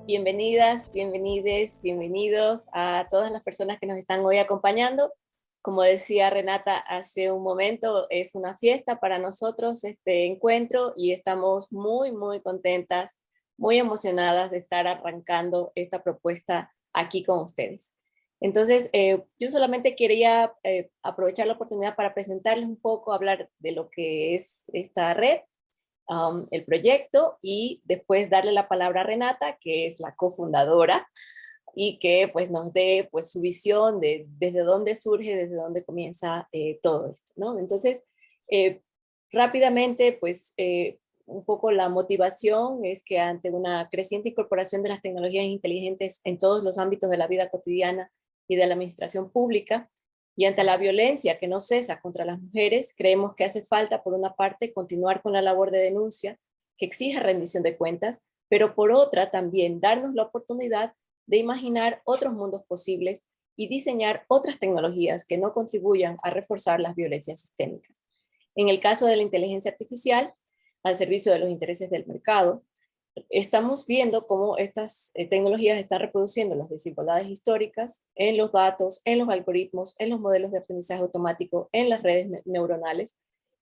Bienvenidas, bienvenides, bienvenidos a todas las personas que nos están hoy acompañando. Como decía Renata hace un momento, es una fiesta para nosotros este encuentro y estamos muy contentas, muy emocionadas de estar arrancando esta propuesta aquí con ustedes. Entonces, yo solamente quería aprovechar la oportunidad para presentarles un poco, hablar de lo que es esta red, el proyecto, y después darle la palabra a Renata, que es la cofundadora, y que pues nos dé pues su visión de desde dónde surge, desde dónde comienza todo esto, ¿no? Entonces, eh, rápidamente, pues un poco la motivación es que ante una creciente incorporación de las tecnologías inteligentes en todos los ámbitos de la vida cotidiana y de la administración pública, y ante la violencia que no cesa contra las mujeres, creemos que hace falta, por una parte, continuar con la labor de denuncia que exige rendición de cuentas, pero por otra también darnos la oportunidad de imaginar otros mundos posibles y diseñar otras tecnologías que no contribuyan a reforzar las violencias sistémicas. En el caso de la inteligencia artificial, al servicio de los intereses del mercado, estamos viendo cómo estas tecnologías están reproduciendo las desigualdades históricas en los datos, en los algoritmos, en los modelos de aprendizaje automático, en las redes neuronales,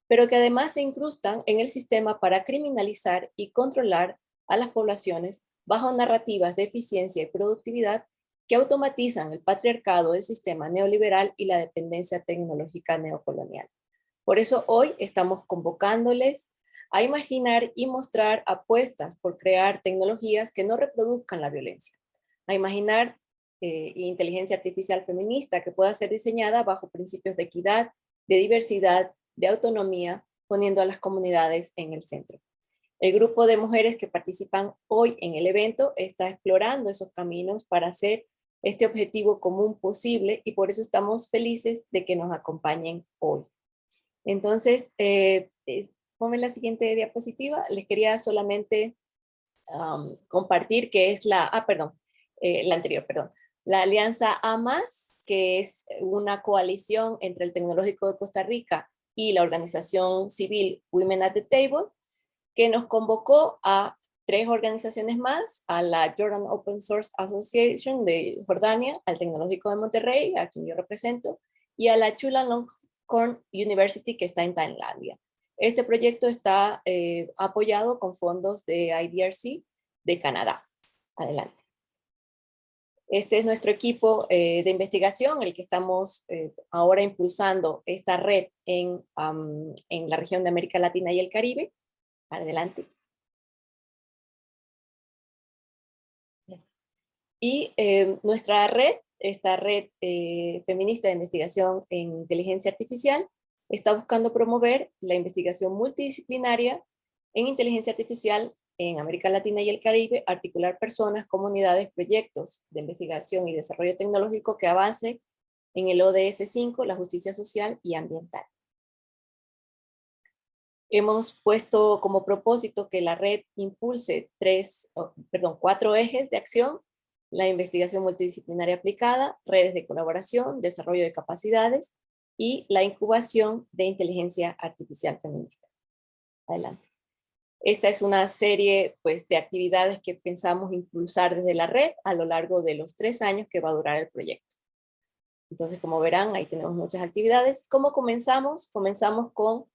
pero que además se incrustan en el sistema para criminalizar y controlar a las poblaciones bajo narrativas de eficiencia y productividad que automatizan el patriarcado del sistema neoliberal y la dependencia tecnológica neocolonial. Por eso hoy estamos convocándoles a imaginar y mostrar apuestas por crear tecnologías que no reproduzcan la violencia, a imaginar inteligencia artificial feminista que pueda ser diseñada bajo principios de equidad, de diversidad, de autonomía, poniendo a las comunidades en el centro. El grupo de mujeres que participan hoy en el evento está explorando esos caminos para hacer este objetivo común posible, y por eso estamos felices de que nos acompañen hoy. Entonces, ponme la siguiente diapositiva. Les quería solamente compartir que es la anterior, perdón. La Alianza AMAS, que es una coalición entre el Tecnológico de Costa Rica y la organización civil Women at the Table, que nos convocó a 3 organizaciones más, a la Jordan Open Source Association de Jordania, al Tecnológico de Monterrey, a quien yo represento, y a la Chulalongkorn University, que está en Tailandia. Este proyecto está apoyado con fondos de IDRC de Canadá. Adelante. Este es nuestro equipo de investigación, el que estamos ahora impulsando esta red en la región de América Latina y el Caribe. Adelante. Y nuestra red, esta red feminista de investigación en inteligencia artificial, está buscando promover la investigación multidisciplinaria en inteligencia artificial en América Latina y el Caribe, articular personas, comunidades, proyectos de investigación y desarrollo tecnológico que avancen en el ODS 5, la justicia social y ambiental. Hemos puesto como propósito que la red impulse 4 ejes de acción: la investigación multidisciplinaria aplicada, redes de colaboración, desarrollo de capacidades y la incubación de inteligencia artificial feminista. Adelante. Esta es una serie pues, de actividades que pensamos impulsar desde la red a lo largo de los 3 años que va a durar el proyecto. Entonces, como verán, ahí tenemos muchas actividades. ¿Cómo comenzamos? Comenzamos con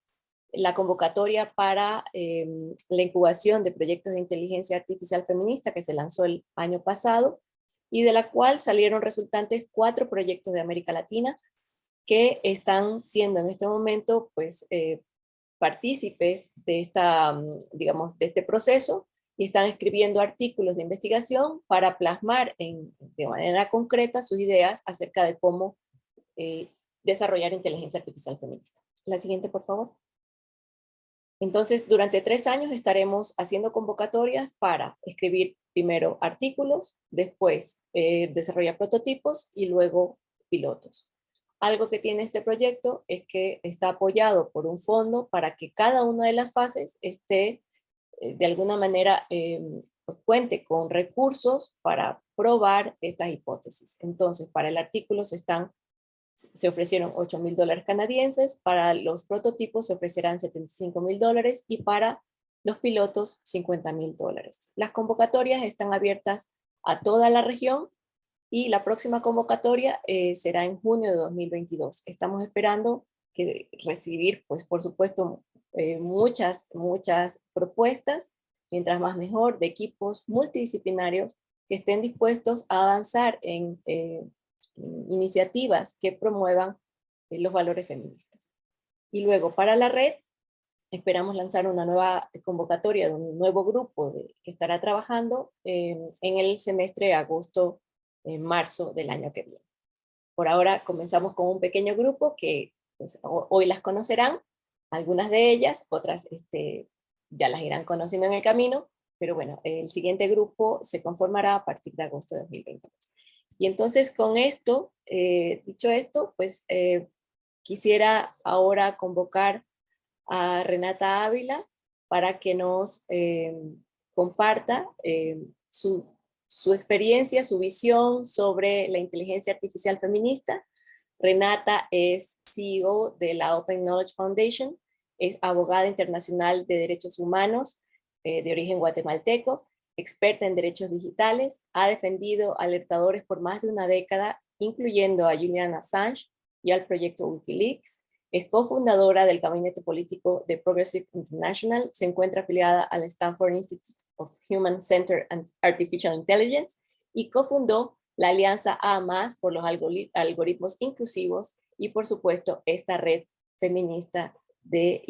la convocatoria para la incubación de proyectos de inteligencia artificial feminista que se lanzó el año pasado, y de la cual salieron resultantes 4 proyectos de América Latina que están siendo en este momento pues, partícipes de, digamos, de este proceso, y están escribiendo artículos de investigación para plasmar de manera concreta sus ideas acerca de cómo desarrollar inteligencia artificial feminista. La siguiente, por favor. Entonces, durante 3 años estaremos haciendo convocatorias para escribir primero artículos, después desarrollar prototipos y luego pilotos. Algo que tiene este proyecto es que está apoyado por un fondo para que cada una de las fases esté de alguna manera pues cuente con recursos para probar estas hipótesis. Entonces, para el artículo se están se ofrecieron $8.000 canadienses, para los prototipos se ofrecerán $75.000 y para los pilotos $50.000. Las convocatorias están abiertas a toda la región y la próxima convocatoria será en junio de 2022. Estamos esperando recibir, pues por supuesto, muchas propuestas, mientras más mejor, de equipos multidisciplinarios que estén dispuestos a avanzar en iniciativas que promuevan los valores feministas. Y luego para la red, esperamos lanzar una nueva convocatoria de un nuevo grupo que estará trabajando en el semestre de agosto-marzo del año que viene. Por ahora comenzamos con un pequeño grupo que pues, hoy las conocerán, algunas de ellas, otras ya las irán conociendo en el camino, pero bueno, el siguiente grupo se conformará a partir de agosto de 2022. Y entonces con esto, dicho esto, pues quisiera ahora convocar a Renata Ávila para que nos comparta su experiencia, su visión sobre la inteligencia artificial feminista. Renata es CEO de la Open Knowledge Foundation, es abogada internacional de derechos humanos de origen guatemalteco, experta en derechos digitales, ha defendido alertadores por más de una década, incluyendo a Julian Assange y al proyecto Wikileaks. Es cofundadora del gabinete político de Progressive International, se encuentra afiliada al Stanford Institute of Human Centered Artificial Intelligence y cofundó la Alianza A+, por los algoritmos inclusivos y por supuesto esta red feminista de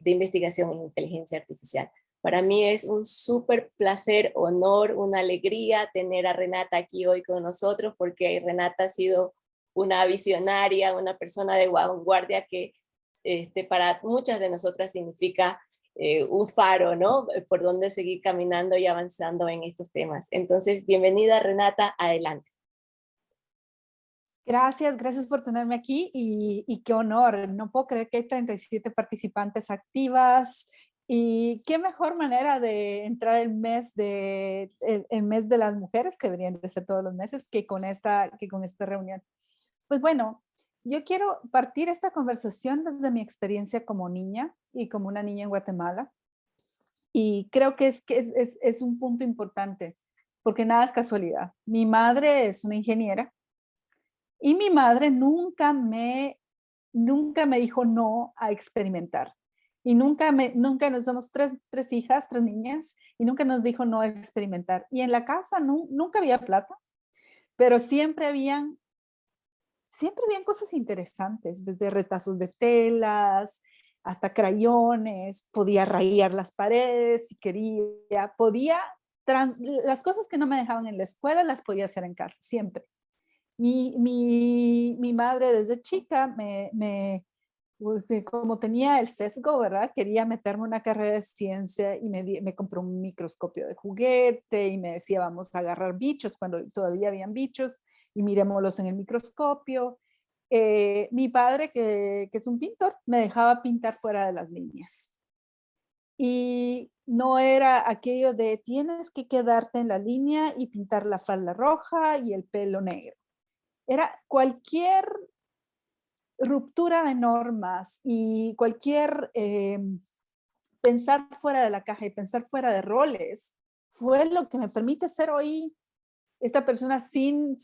investigación en inteligencia artificial. Para mí es un súper placer, honor, una alegría tener a Renata aquí hoy con nosotros, porque Renata ha sido una visionaria, una persona de vanguardia que para muchas de nosotras significa un faro, ¿no? Por donde seguir caminando y avanzando en estos temas. Entonces, bienvenida Renata, adelante. Gracias por tenerme aquí y qué honor. No puedo creer que hay 37 participantes activas y qué mejor manera de entrar el mes de las mujeres, que deberían de ser todos los meses, que con esta reunión. Pues bueno, yo quiero partir esta conversación desde mi experiencia como niña y como una niña en Guatemala. Y creo que es un punto importante, porque nada es casualidad. Mi madre es una ingeniera y mi madre nunca me dijo no a experimentar. Y nunca nos somos tres hijas, tres niñas, y nunca nos dijo no a experimentar. Y en la casa nunca había plata, pero siempre habían cosas interesantes, desde retazos de telas hasta crayones, podía rayar las paredes si quería, las cosas que no me dejaban en la escuela las podía hacer en casa, siempre. Mi madre desde chica como tenía el sesgo, ¿verdad? Quería meterme en una carrera de ciencia y me compró un microscopio de juguete y me decía, vamos a agarrar bichos cuando todavía habían bichos y miremoslos en el microscopio. Mi padre, que es un pintor, me dejaba pintar fuera de las líneas. Y no era aquello de tienes que quedarte en la línea y pintar la falda roja y el pelo negro. Era cualquier ruptura de normas y cualquier pensar fuera de la caja y pensar fuera de roles fue lo que me permite ser hoy esta persona sin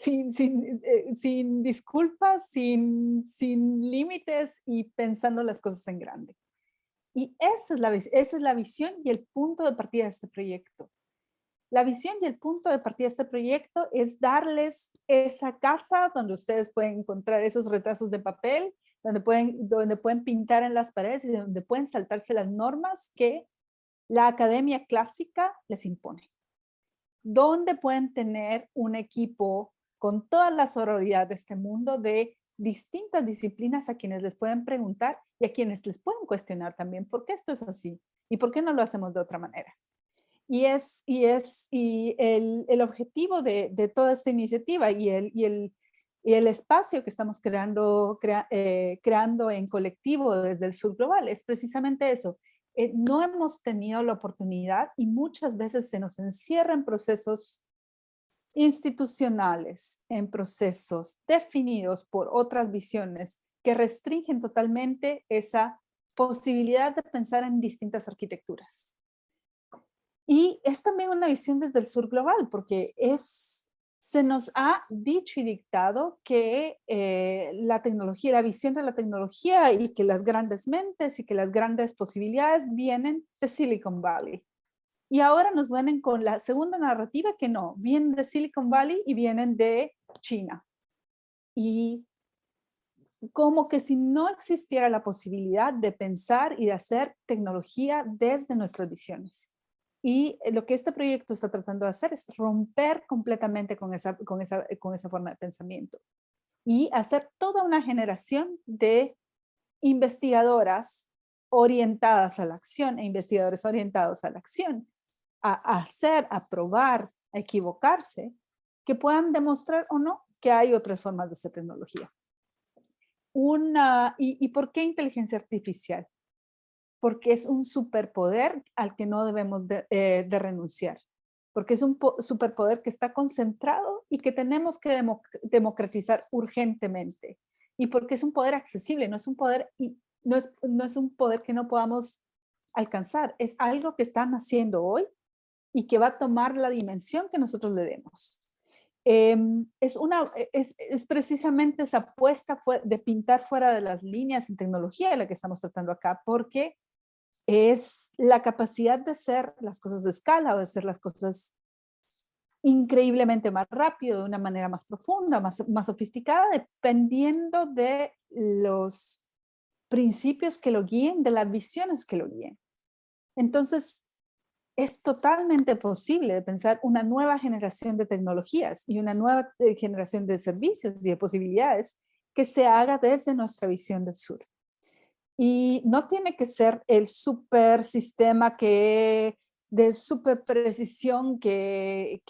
disculpas, sin límites y pensando las cosas en grande. Y esa es la visión y el punto de partida de este proyecto. La visión y el punto de partida de este proyecto es darles esa casa donde ustedes pueden encontrar esos retazos de papel, donde pueden pintar en las paredes y donde pueden saltarse las normas que la academia clásica les impone. Donde pueden tener un equipo con toda la sororidad de este mundo de distintas disciplinas a quienes les pueden preguntar y a quienes les pueden cuestionar también por qué esto es así y por qué no lo hacemos de otra manera. Y el objetivo de toda esta iniciativa y el espacio que estamos creando en colectivo desde el Sur Global es precisamente eso. No hemos tenido la oportunidad y muchas veces se nos encierra en procesos institucionales en procesos definidos por otras visiones que restringen totalmente esa posibilidad de pensar en distintas arquitecturas. Y es también una visión desde el sur global, porque se nos ha dicho y dictado que la tecnología, la visión de la tecnología y que las grandes mentes y que las grandes posibilidades vienen de Silicon Valley. Y ahora nos vienen con la segunda narrativa que no, vienen de Silicon Valley y vienen de China. Y como que si no existiera la posibilidad de pensar y de hacer tecnología desde nuestras visiones. Y lo que este proyecto está tratando de hacer es romper completamente con esa forma de pensamiento y hacer toda una generación de investigadoras orientadas a la acción e investigadores orientados a la acción, a hacer, a probar, a equivocarse, que puedan demostrar o no que hay otras formas de hacer tecnología. ¿Y por qué inteligencia artificial? Porque es un superpoder al que no debemos de renunciar, porque es un superpoder que está concentrado y que tenemos que democratizar urgentemente, y porque es un poder accesible, no es un poder, no es un poder que no podamos alcanzar, es algo que está naciendo hoy y que va a tomar la dimensión que nosotros le demos. Es precisamente esa apuesta de pintar fuera de las líneas en tecnología de la que estamos tratando acá, porque es la capacidad de hacer las cosas de escala o de hacer las cosas increíblemente más rápido, de una manera más profunda, más sofisticada, dependiendo de los principios que lo guíen, de las visiones que lo guíen. Entonces, es totalmente posible pensar una nueva generación de tecnologías y una nueva generación de servicios y de posibilidades que se haga desde nuestra visión del sur. Y no tiene que ser el super sistema de super precisión que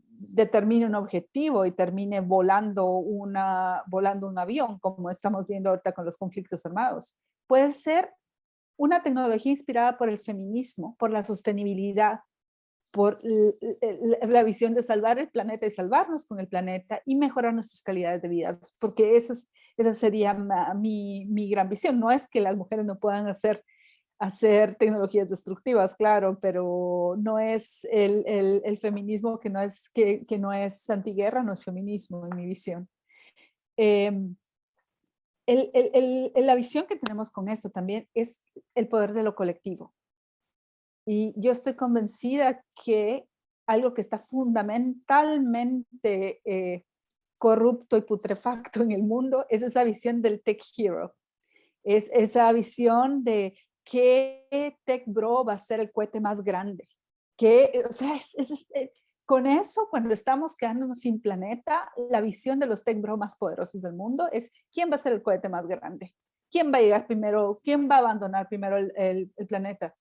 determine un objetivo y termine volando un avión, como estamos viendo ahorita con los conflictos armados. Puede ser una tecnología inspirada por el feminismo, por la sostenibilidad, por la visión de salvar el planeta y salvarnos con el planeta y mejorar nuestras calidades de vida, porque esa sería mi gran visión. No es que las mujeres no puedan hacer tecnologías destructivas, claro, pero no es el feminismo que no es antiguerra, no es feminismo en mi visión. La visión que tenemos con esto también es el poder de lo colectivo. Y yo estoy convencida que algo que está fundamentalmente corrupto y putrefacto en el mundo es esa visión del tech hero. Es esa visión de qué tech bro va a ser el cohete más grande. O sea, con eso, cuando estamos quedándonos sin planeta, la visión de los tech bro más poderosos del mundo es quién va a ser el cohete más grande. ¿Quién va a llegar primero? ¿Quién va a abandonar primero el planeta?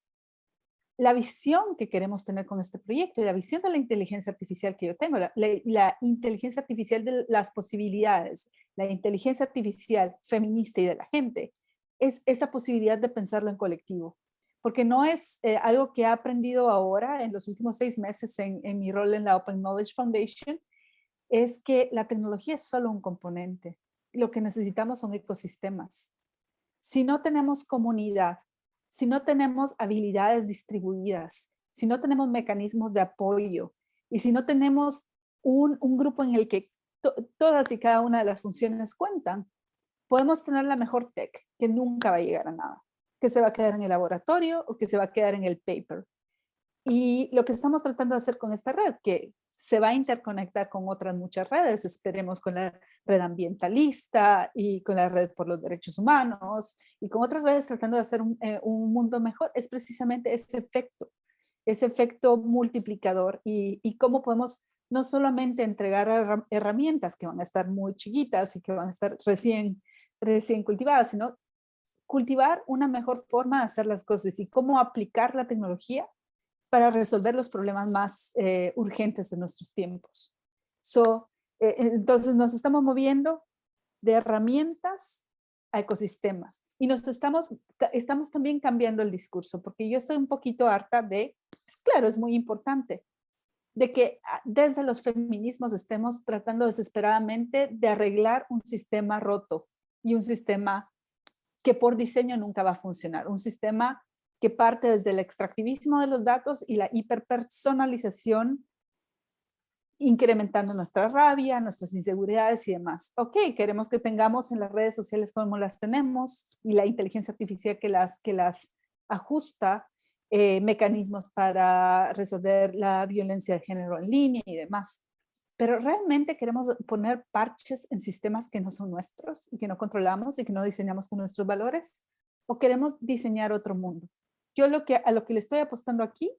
La visión que queremos tener con este proyecto y la visión de la inteligencia artificial que yo tengo, la inteligencia artificial de las posibilidades, la inteligencia artificial feminista y de la gente, es esa posibilidad de pensarlo en colectivo. Porque no es algo que he aprendido ahora en los últimos 6 meses en mi rol en la Open Knowledge Foundation, es que la tecnología es solo un componente. Lo que necesitamos son ecosistemas. Si no tenemos comunidad, si no tenemos habilidades distribuidas, si no tenemos mecanismos de apoyo y si no tenemos un grupo en el que todas y cada una de las funciones cuentan, podemos tener la mejor tech que nunca va a llegar a nada, que se va a quedar en el laboratorio o que se va a quedar en el paper. Y lo que estamos tratando de hacer con esta red, que se va a interconectar con otras muchas redes, esperemos con la red ambientalista y con la red por los derechos humanos y con otras redes tratando de hacer un mundo mejor, es precisamente ese efecto multiplicador y cómo podemos no solamente entregar herramientas que van a estar muy chiquitas y que van a estar recién cultivadas, sino cultivar una mejor forma de hacer las cosas y cómo aplicar la tecnología para resolver los problemas más urgentes de nuestros tiempos. Entonces nos estamos moviendo de herramientas a ecosistemas. Y estamos también cambiando el discurso, porque yo estoy un poquito harta de, pues claro, es muy importante, de que desde los feminismos estemos tratando desesperadamente de arreglar un sistema roto y un sistema que por diseño nunca va a funcionar, un sistema que parte desde el extractivismo de los datos y la hiperpersonalización, incrementando nuestra rabia, nuestras inseguridades y demás. Ok, queremos que tengamos en las redes sociales como las tenemos y la inteligencia artificial que las ajusta, mecanismos para resolver la violencia de género en línea y demás. Pero realmente queremos poner parches en sistemas que no son nuestros y que no controlamos y que no diseñamos con nuestros valores, o queremos diseñar otro mundo. Yo a lo que le estoy apostando aquí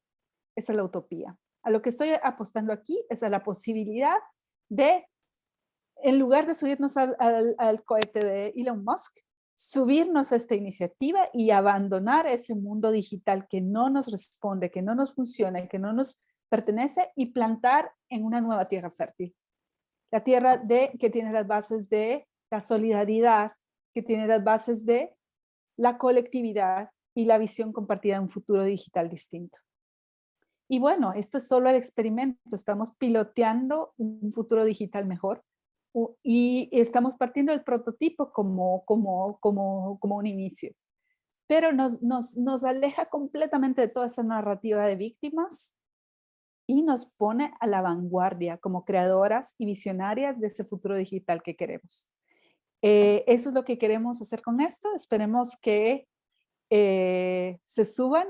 es a la utopía. A lo que estoy apostando aquí es a la posibilidad de, en lugar de subirnos al cohete de Elon Musk, subirnos a esta iniciativa y abandonar ese mundo digital que no nos responde, que no nos funciona, que no nos pertenece, y plantar en una nueva tierra fértil. La tierra que tiene las bases de la solidaridad, que tiene las bases de la colectividad y la visión compartida de un futuro digital distinto. Y bueno, esto es solo el experimento, estamos piloteando un futuro digital mejor y estamos partiendo del prototipo como un inicio. Pero nos aleja completamente de toda esa narrativa de víctimas y nos pone a la vanguardia como creadoras y visionarias de ese futuro digital que queremos. Eso es lo que queremos hacer con esto. Esperemos que se suban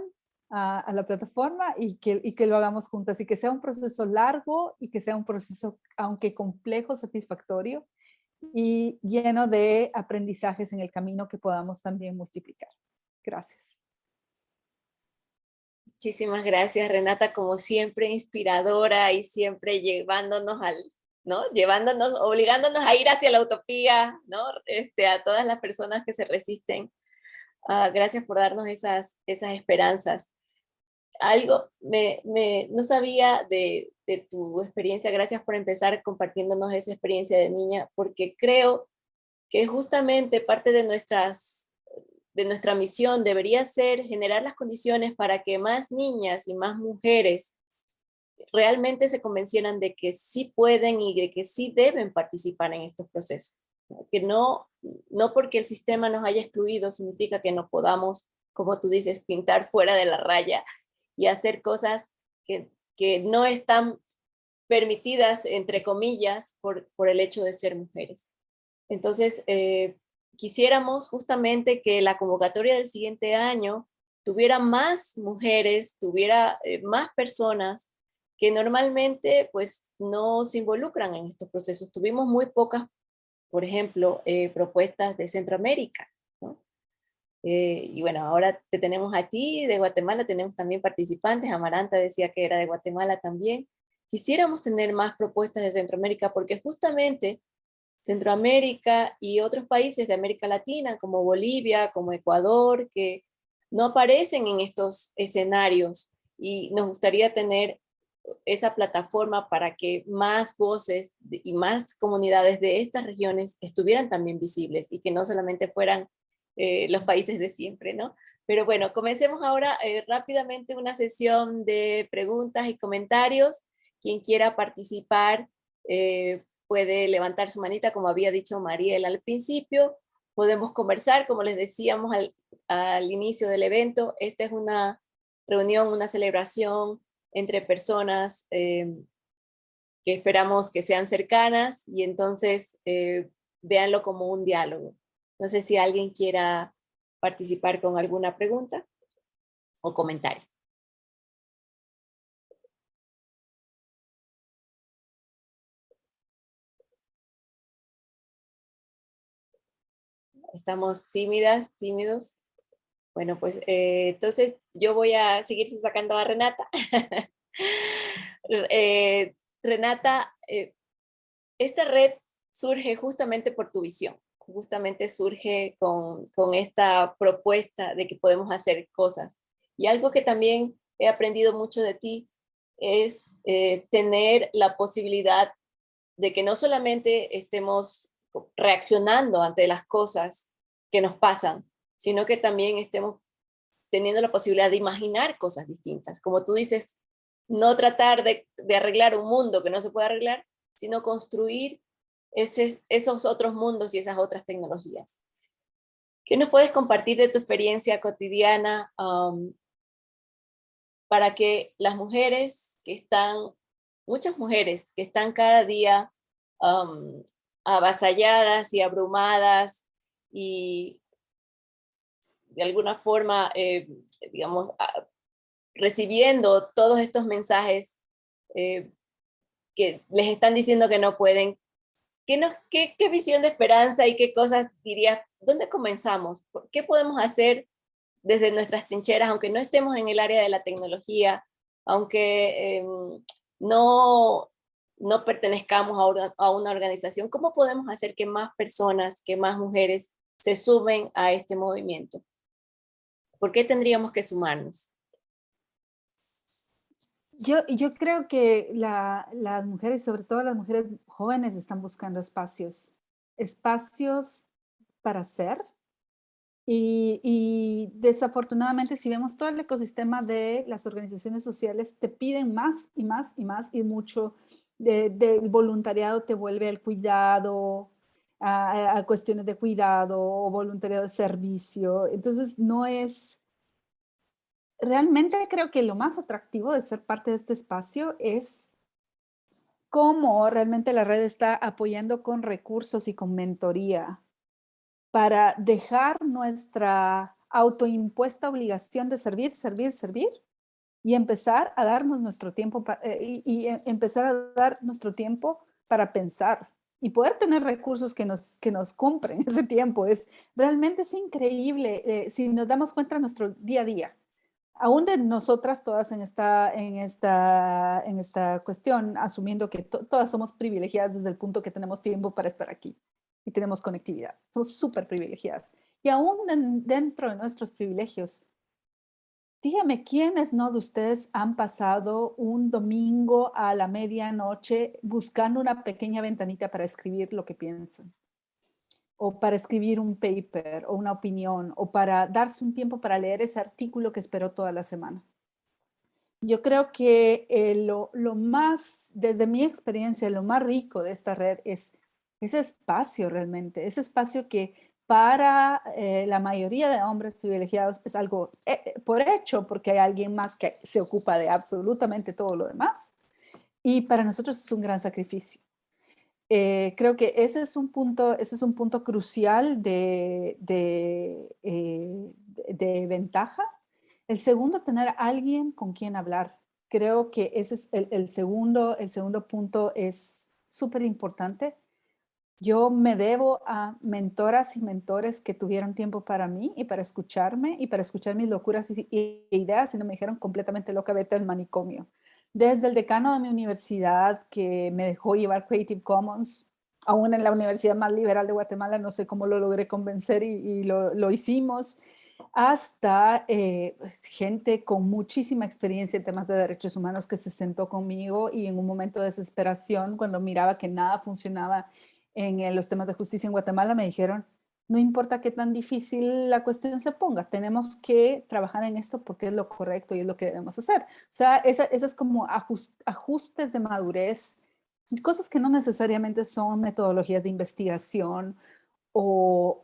a la plataforma y que lo hagamos juntas y que sea un proceso largo y que sea un proceso, aunque complejo, satisfactorio y lleno de aprendizajes en el camino que podamos también multiplicar. Gracias. Muchísimas gracias, Renata, como siempre inspiradora y siempre llevándonos ¿no? Llevándonos, obligándonos a ir hacia la utopía, ¿no? A todas las personas que se resisten. Gracias por darnos esas esperanzas. Algo, no sabía de tu experiencia, gracias por empezar compartiéndonos esa experiencia de niña, porque creo que justamente parte de nuestra misión debería ser generar las condiciones para que más niñas y más mujeres realmente se convencieran de que sí pueden y de que sí deben participar en estos procesos. Que no porque el sistema nos haya excluido significa que no podamos, como tú dices, pintar fuera de la raya y hacer cosas que no están permitidas, entre comillas, por el hecho de ser mujeres. Entonces, quisiéramos justamente que la convocatoria del siguiente año tuviera más mujeres, tuviera más personas que normalmente pues no se involucran en estos procesos. Tuvimos muy pocas, por ejemplo, propuestas de Centroamérica, ¿no? Y bueno, ahora te tenemos a ti de Guatemala, tenemos también participantes, Amaranta decía que era de Guatemala también. Quisiéramos tener más propuestas de Centroamérica porque justamente Centroamérica y otros países de América Latina, como Bolivia, como Ecuador, que no aparecen en estos escenarios y nos gustaría tener esa plataforma para que más voces y más comunidades de estas regiones estuvieran también visibles y que no solamente fueran los países de siempre, ¿no? Pero bueno, comencemos ahora rápidamente una sesión de preguntas y comentarios. Quien quiera participar puede levantar su manita, como había dicho Mariel al principio. Podemos conversar, como les decíamos al inicio del evento. Esta es una reunión, una celebración entre personas que esperamos que sean cercanas y entonces véanlo como un diálogo. No sé si alguien quiera participar con alguna pregunta o comentario. Estamos tímidas, tímidos. Bueno, pues entonces yo voy a seguir sacando a Renata. Renata, esta red surge justamente por tu visión, justamente surge con esta propuesta de que podemos hacer cosas. Y algo que también he aprendido mucho de ti es tener la posibilidad de que no solamente estemos reaccionando ante las cosas que nos pasan, sino que también estemos teniendo la posibilidad de imaginar cosas distintas. Como tú dices, no tratar de arreglar un mundo que no se puede arreglar, sino construir esos otros mundos y esas otras tecnologías. ¿Qué nos puedes compartir de tu experiencia cotidiana para que las mujeres que están, muchas mujeres que están cada día avasalladas y abrumadas y de alguna forma, digamos, recibiendo todos estos mensajes eh, que les están diciendo que no pueden? ¿Qué visión de esperanza y qué cosas dirías? ¿Dónde comenzamos? ¿Qué podemos hacer desde nuestras trincheras, aunque no estemos en el área de la tecnología, aunque no, no pertenezcamos a una organización? ¿Cómo podemos hacer que más personas, que más mujeres se sumen a este movimiento? ¿Por qué tendríamos que sumarnos? Yo creo que las mujeres, sobre todo las mujeres jóvenes, están buscando espacios, espacios para ser. Y desafortunadamente, si vemos todo el ecosistema de las organizaciones sociales, te piden más y más y más y mucho del voluntariado te vuelve al cuidado, a cuestiones de cuidado o voluntariado de servicio. Entonces, no es, realmente creo que lo más atractivo de ser parte de este espacio es cómo realmente la red está apoyando con recursos y con mentoría para dejar nuestra autoimpuesta obligación de servir, servir, servir y empezar a darnos nuestro tiempo empezar a dar nuestro tiempo para pensar y poder tener recursos que nos compren ese tiempo. Realmente es increíble si nos damos cuenta de nuestro día a día. Aún de nosotras todas en esta cuestión, asumiendo que todas somos privilegiadas desde el punto que tenemos tiempo para estar aquí y tenemos conectividad. Somos súper privilegiadas. Y aún dentro de nuestros privilegios, dígame, ¿quiénes no de ustedes han pasado un domingo a la medianoche buscando una pequeña ventanita para escribir lo que piensan? O para escribir un paper o una opinión, o para darse un tiempo para leer ese artículo que esperó toda la semana. Yo creo que lo más, desde mi experiencia, lo más rico de esta red es ese espacio realmente, ese espacio que para la mayoría de hombres privilegiados es algo por hecho, porque hay alguien más que se ocupa de absolutamente todo lo demás. Y para nosotros es un gran sacrificio. Creo que ese es un punto crucial de ventaja. El segundo, tener a alguien con quien hablar. Creo que ese es el segundo punto es súper importante. Yo me debo a mentoras y mentores que tuvieron tiempo para mí y para escucharme y para escuchar mis locuras y ideas y no me dijeron completamente loca, vete al manicomio. Desde el decano de mi universidad que me dejó llevar Creative Commons, aún en la universidad más liberal de Guatemala, no sé cómo lo logré convencer y lo hicimos, hasta gente con muchísima experiencia en temas de derechos humanos que se sentó conmigo y en un momento de desesperación, cuando miraba que nada funcionaba en los temas de justicia en Guatemala, me dijeron, no importa qué tan difícil la cuestión se ponga, tenemos que trabajar en esto porque es lo correcto y es lo que debemos hacer. O sea, esas como ajustes de madurez, cosas que no necesariamente son metodologías de investigación o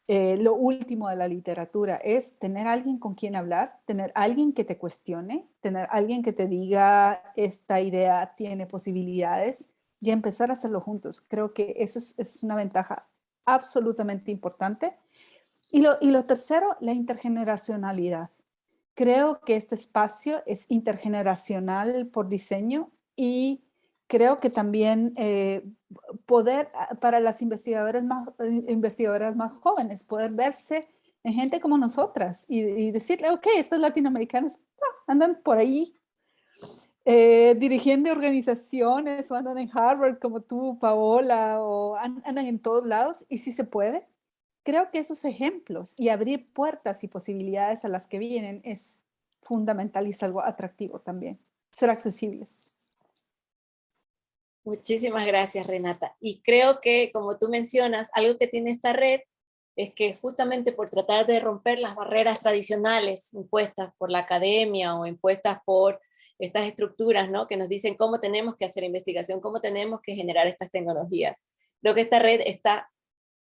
lo último de la literatura, es tener alguien con quien hablar, tener alguien que te cuestione, tener alguien que te diga esta idea tiene posibilidades y empezar a hacerlo juntos. Creo que eso es una ventaja absolutamente importante. Y lo tercero, la intergeneracionalidad. Creo que este espacio es intergeneracional por diseño y creo que también para las investigadoras más jóvenes, poder verse en gente como nosotras y decirle, ok, estas latinoamericanas andan por ahí dirigiendo organizaciones o andan en Harvard como tú, Paola, o andan en todos lados y si se puede. Creo que esos ejemplos y abrir puertas y posibilidades a las que vienen es fundamental y es algo atractivo también. Ser accesibles. Muchísimas gracias, Renata. Y creo que, como tú mencionas, algo que tiene esta red es que justamente por tratar de romper las barreras tradicionales impuestas por la academia o impuestas por estas estructuras, ¿no? Que nos dicen cómo tenemos que hacer investigación, cómo tenemos que generar estas tecnologías. Creo que esta red está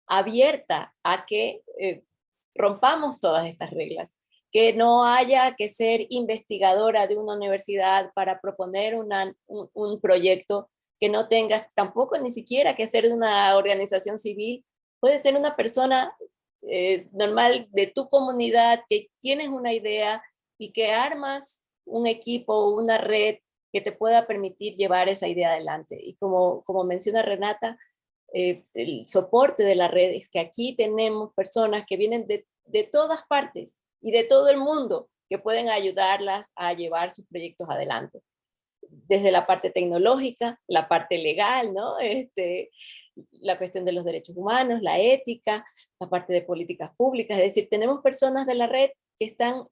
abierta a que rompamos todas estas reglas, que no haya que ser investigadora de una universidad para proponer un proyecto, que no tengas tampoco ni siquiera que ser de una organización civil, puede ser una persona normal de tu comunidad que tienes una idea y que armas un equipo o una red que te pueda permitir llevar esa idea adelante. Y como menciona Renata, el soporte de la red es que aquí tenemos personas que vienen de todas partes y de todo el mundo que pueden ayudarlas a llevar sus proyectos adelante. Desde la parte tecnológica, la parte legal, ¿no? La cuestión de los derechos humanos, la ética, la parte de políticas públicas. Es decir, tenemos personas de la red que están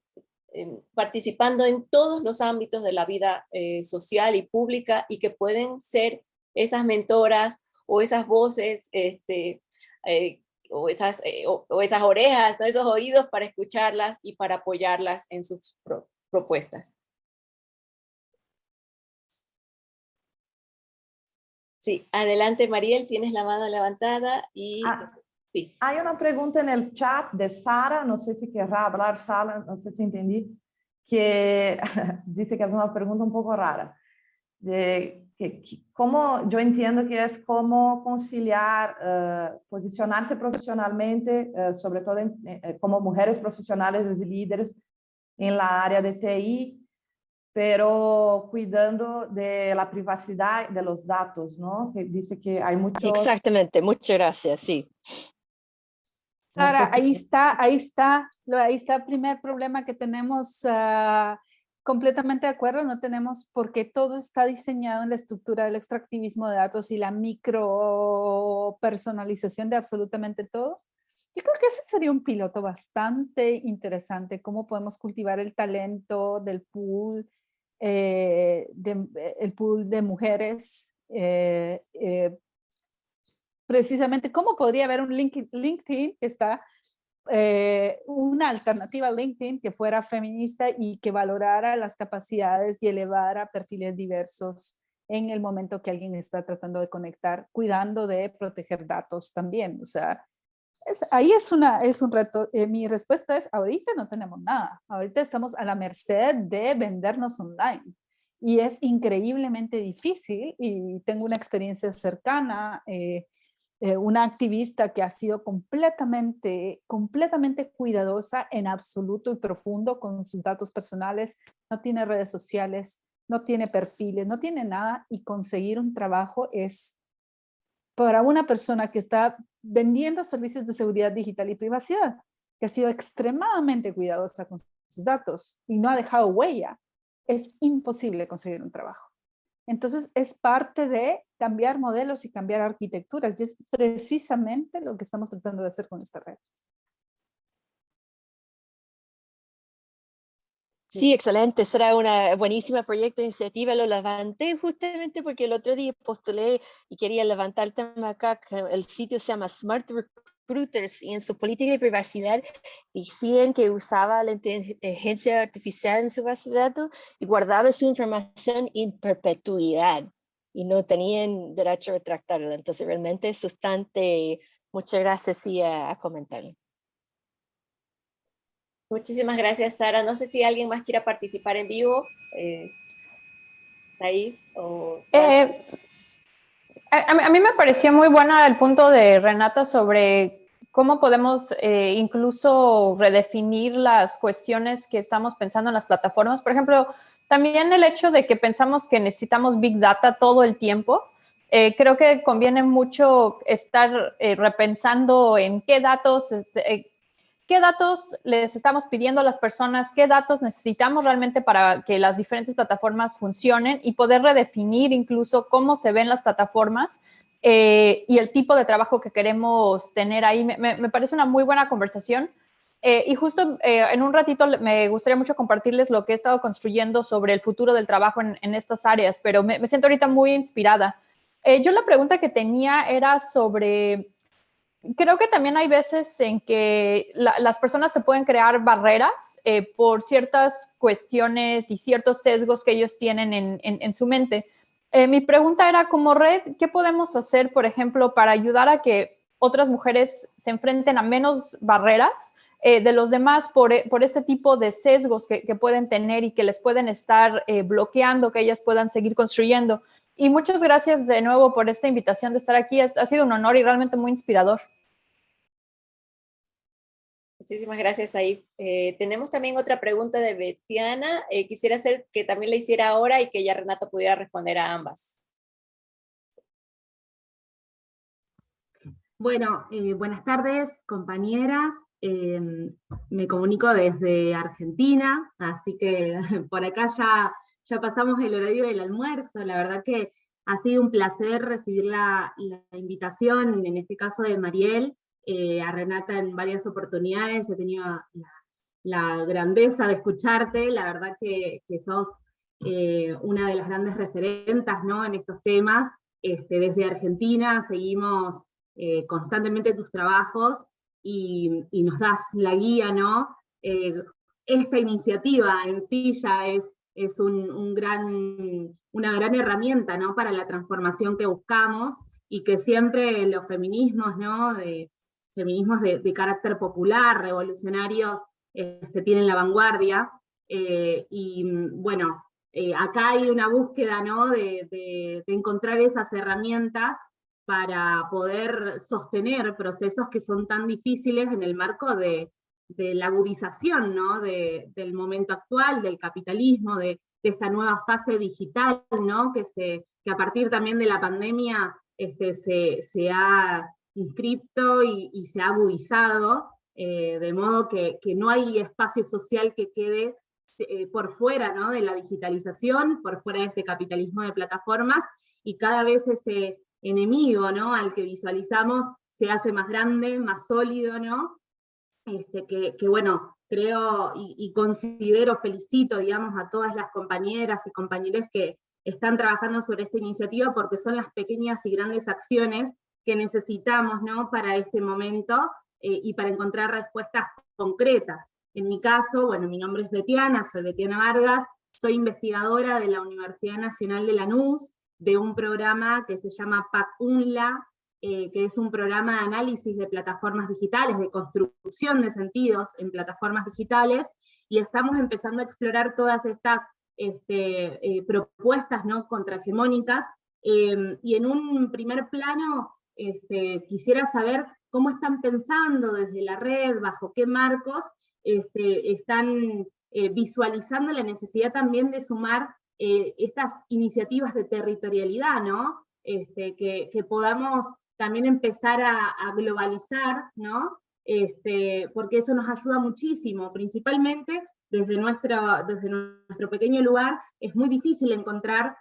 participando en todos los ámbitos de la vida social y pública y que pueden ser esas mentoras o esas voces o esas orejas, ¿no? Esos oídos para escucharlas y para apoyarlas en sus propuestas. Sí, adelante Mariel, tienes la mano levantada y sí. Hay una pregunta en el chat de Sara, no sé si querrá hablar Sara, no sé si entendí, que dice que es una pregunta un poco rara. Como yo entiendo que es cómo conciliar, posicionarse profesionalmente, sobre todo como mujeres profesionales y líderes en la área de TI, pero cuidando de la privacidad de los datos, ¿no? Que dice que hay muchos... Exactamente, muchas gracias, sí. Sara, ahí está el primer problema que tenemos. Completamente de acuerdo, no tenemos, porque todo está diseñado en la estructura del extractivismo de datos y la micro personalización de absolutamente todo. Yo creo que ese sería un piloto bastante interesante, cómo podemos cultivar el talento del pool, el pool de mujeres, precisamente cómo podría haber un LinkedIn que está, una alternativa a LinkedIn que fuera feminista y que valorara las capacidades y elevara perfiles diversos en el momento que alguien está tratando de conectar, cuidando de proteger datos también. O sea, ahí es un reto. Mi respuesta es, ahorita no tenemos nada. Ahorita estamos a la merced de vendernos online. Y es increíblemente difícil, y tengo una experiencia cercana, una activista que ha sido completamente cuidadosa en absoluto y profundo con sus datos personales, no tiene redes sociales, no tiene perfiles, no tiene nada, y conseguir un trabajo es, para una persona que está vendiendo servicios de seguridad digital y privacidad, que ha sido extremadamente cuidadosa con sus datos y no ha dejado huella, es imposible conseguir un trabajo. Entonces es parte de cambiar modelos y cambiar arquitecturas, y es precisamente lo que estamos tratando de hacer con esta red. Sí, excelente. Será una buenísima proyecto de iniciativa. Lo levanté justamente porque el otro día postulé y quería levantar el tema acá, que el sitio se llama Smart Recruiters, y en su política de privacidad decían que usaba la inteligencia artificial en su base de datos y guardaba su información en perpetuidad y no tenían derecho a retractarla. Entonces realmente es bastante. Muchas gracias, sí, a comentarlo. Muchísimas gracias, Sara. No sé si alguien más quiera participar en vivo. Ahí. A mí me pareció muy bueno el punto de Renata sobre cómo podemos incluso redefinir las cuestiones que estamos pensando en las plataformas. Por ejemplo, también el hecho de que pensamos que necesitamos Big Data todo el tiempo. Creo que conviene mucho estar repensando en qué datos les estamos pidiendo a las personas, qué datos necesitamos realmente para que las diferentes plataformas funcionen, y poder redefinir incluso cómo se ven las plataformas y el tipo de trabajo que queremos tener ahí. Me parece una muy buena conversación. Y justo en un ratito me gustaría mucho compartirles lo que he estado construyendo sobre el futuro del trabajo en estas áreas, pero me siento ahorita muy inspirada. Yo la pregunta que tenía era sobre creo que también hay veces en que las personas te pueden crear barreras por ciertas cuestiones y ciertos sesgos que ellos tienen en su mente. Mi pregunta era, como red, ¿qué podemos hacer, por ejemplo, para ayudar a que otras mujeres se enfrenten a menos barreras de los demás por este tipo de sesgos que pueden tener y que les pueden estar bloqueando que ellas puedan seguir construyendo? Y muchas gracias de nuevo por esta invitación de estar aquí. Ha sido un honor y realmente muy inspirador. Muchísimas gracias, Saif. Tenemos también otra pregunta de Betiana. Quisiera hacer que también la hiciera ahora y que ya Renata pudiera responder a ambas. Bueno, buenas tardes, compañeras. Me comunico desde Argentina, así que por acá ya pasamos el horario del almuerzo. La verdad que ha sido un placer recibir la invitación, en este caso de Mariel, a Renata en varias oportunidades. He tenido la grandeza de escucharte. La verdad que sos una de las grandes referentas, ¿no?, en estos temas. Desde Argentina seguimos constantemente tus trabajos y nos das la guía, ¿no? Esta iniciativa en sí ya es una gran herramienta, ¿no?, para la transformación que buscamos, y que siempre los feminismos, ¿no?, feminismos de carácter popular, revolucionarios, tienen la vanguardia. Y bueno, acá hay una búsqueda, ¿no?, de encontrar esas herramientas para poder sostener procesos que son tan difíciles en el marco de la agudización, ¿no?, del momento actual, del capitalismo, de esta nueva fase digital, ¿no?, que a partir también de la pandemia se ha inscripto y se ha agudizado, de modo que no hay espacio social que quede por fuera, ¿no?, de la digitalización, por fuera de este capitalismo de plataformas, y cada vez ese enemigo, ¿no?, al que visualizamos se hace más grande, más sólido, ¿no? Que bueno, creo y considero, felicito, digamos, a todas las compañeras y compañeros que están trabajando sobre esta iniciativa, porque son las pequeñas y grandes acciones que necesitamos, ¿no?, para este momento, y para encontrar respuestas concretas. En mi caso, bueno, mi nombre es Betiana, soy Betiana Vargas, soy investigadora de la Universidad Nacional de Lanús, de un programa que se llama PAC-UNLA, que es un programa de análisis de plataformas digitales, de construcción de sentidos en plataformas digitales, y estamos empezando a explorar todas estas propuestas, ¿no?, contrahegemónicas, y en un primer plano quisiera saber cómo están pensando desde la red, bajo qué marcos están visualizando la necesidad también de sumar estas iniciativas de territorialidad, ¿no? Que podamos también empezar a globalizar, ¿no? Porque eso nos ayuda muchísimo, principalmente desde nuestro pequeño lugar. Es muy difícil encontrar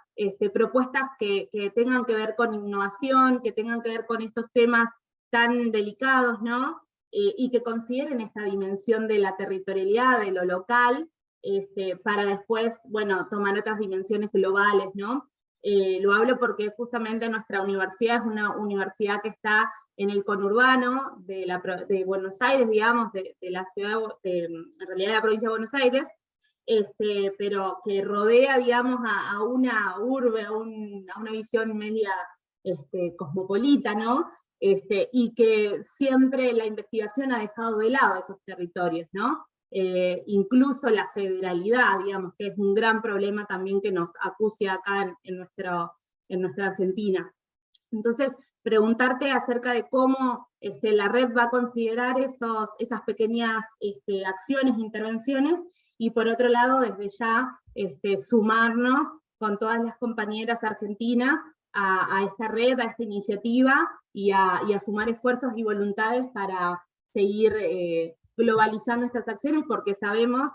propuestas que tengan que ver con innovación, que tengan que ver con estos temas tan delicados, ¿no? Y que consideren esta dimensión de la territorialidad, de lo local, para después, bueno, tomar otras dimensiones globales, ¿no? Lo hablo porque justamente nuestra universidad es una universidad que está en el conurbano de Buenos Aires, digamos, de la ciudad, en realidad de la provincia de Buenos Aires, pero que rodea, digamos, a una urbe, a una visión media cosmopolita, ¿no? Y que siempre la investigación ha dejado de lado esos territorios, ¿no? Incluso la federalidad, digamos, que es un gran problema también que nos acucia acá en nuestra Argentina. Entonces, preguntarte acerca de cómo la red va a considerar esas pequeñas acciones, intervenciones, y por otro lado, desde ya, sumarnos con todas las compañeras argentinas a esta red, a esta iniciativa, y a sumar esfuerzos y voluntades para seguir globalizando estas acciones, porque sabemos,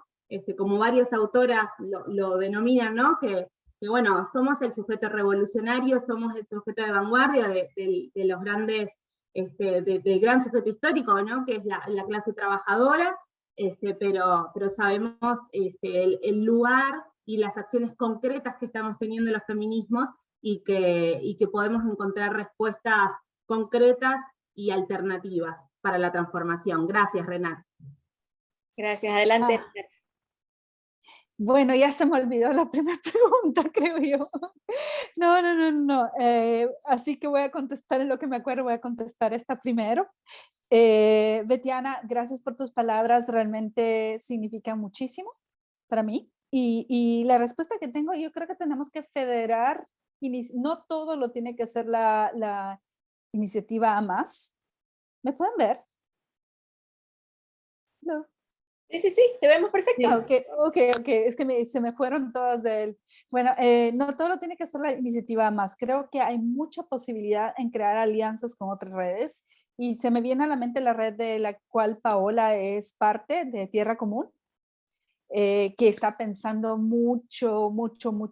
como varias autoras lo denominan, ¿no?, que bueno, somos el sujeto revolucionario, somos el sujeto de vanguardia de los grandes, del gran sujeto histórico, ¿no?, que es la clase trabajadora, pero sabemos el lugar y las acciones concretas que estamos teniendo los feminismos, y que podemos encontrar respuestas concretas y alternativas para la transformación. Gracias, Renata. Gracias, adelante. Bueno, ya se me olvidó la primera pregunta, creo yo. No. Así que voy a contestar en lo que me acuerdo, voy a contestar esta primero. Betiana, gracias por tus palabras, realmente significan muchísimo para mí. Y la respuesta que tengo, yo creo que tenemos que federar, no todo lo tiene que ser la iniciativa A+. ¿Me pueden ver? No. Sí, te vemos perfecto. Ya, ok, es que se me fueron todas del... Bueno, no todo lo tiene que ser la iniciativa A+. Creo que hay mucha posibilidad en crear alianzas con otras redes y se me viene a la mente la red de la cual Paola es parte, de Tierra Común, que está pensando mucho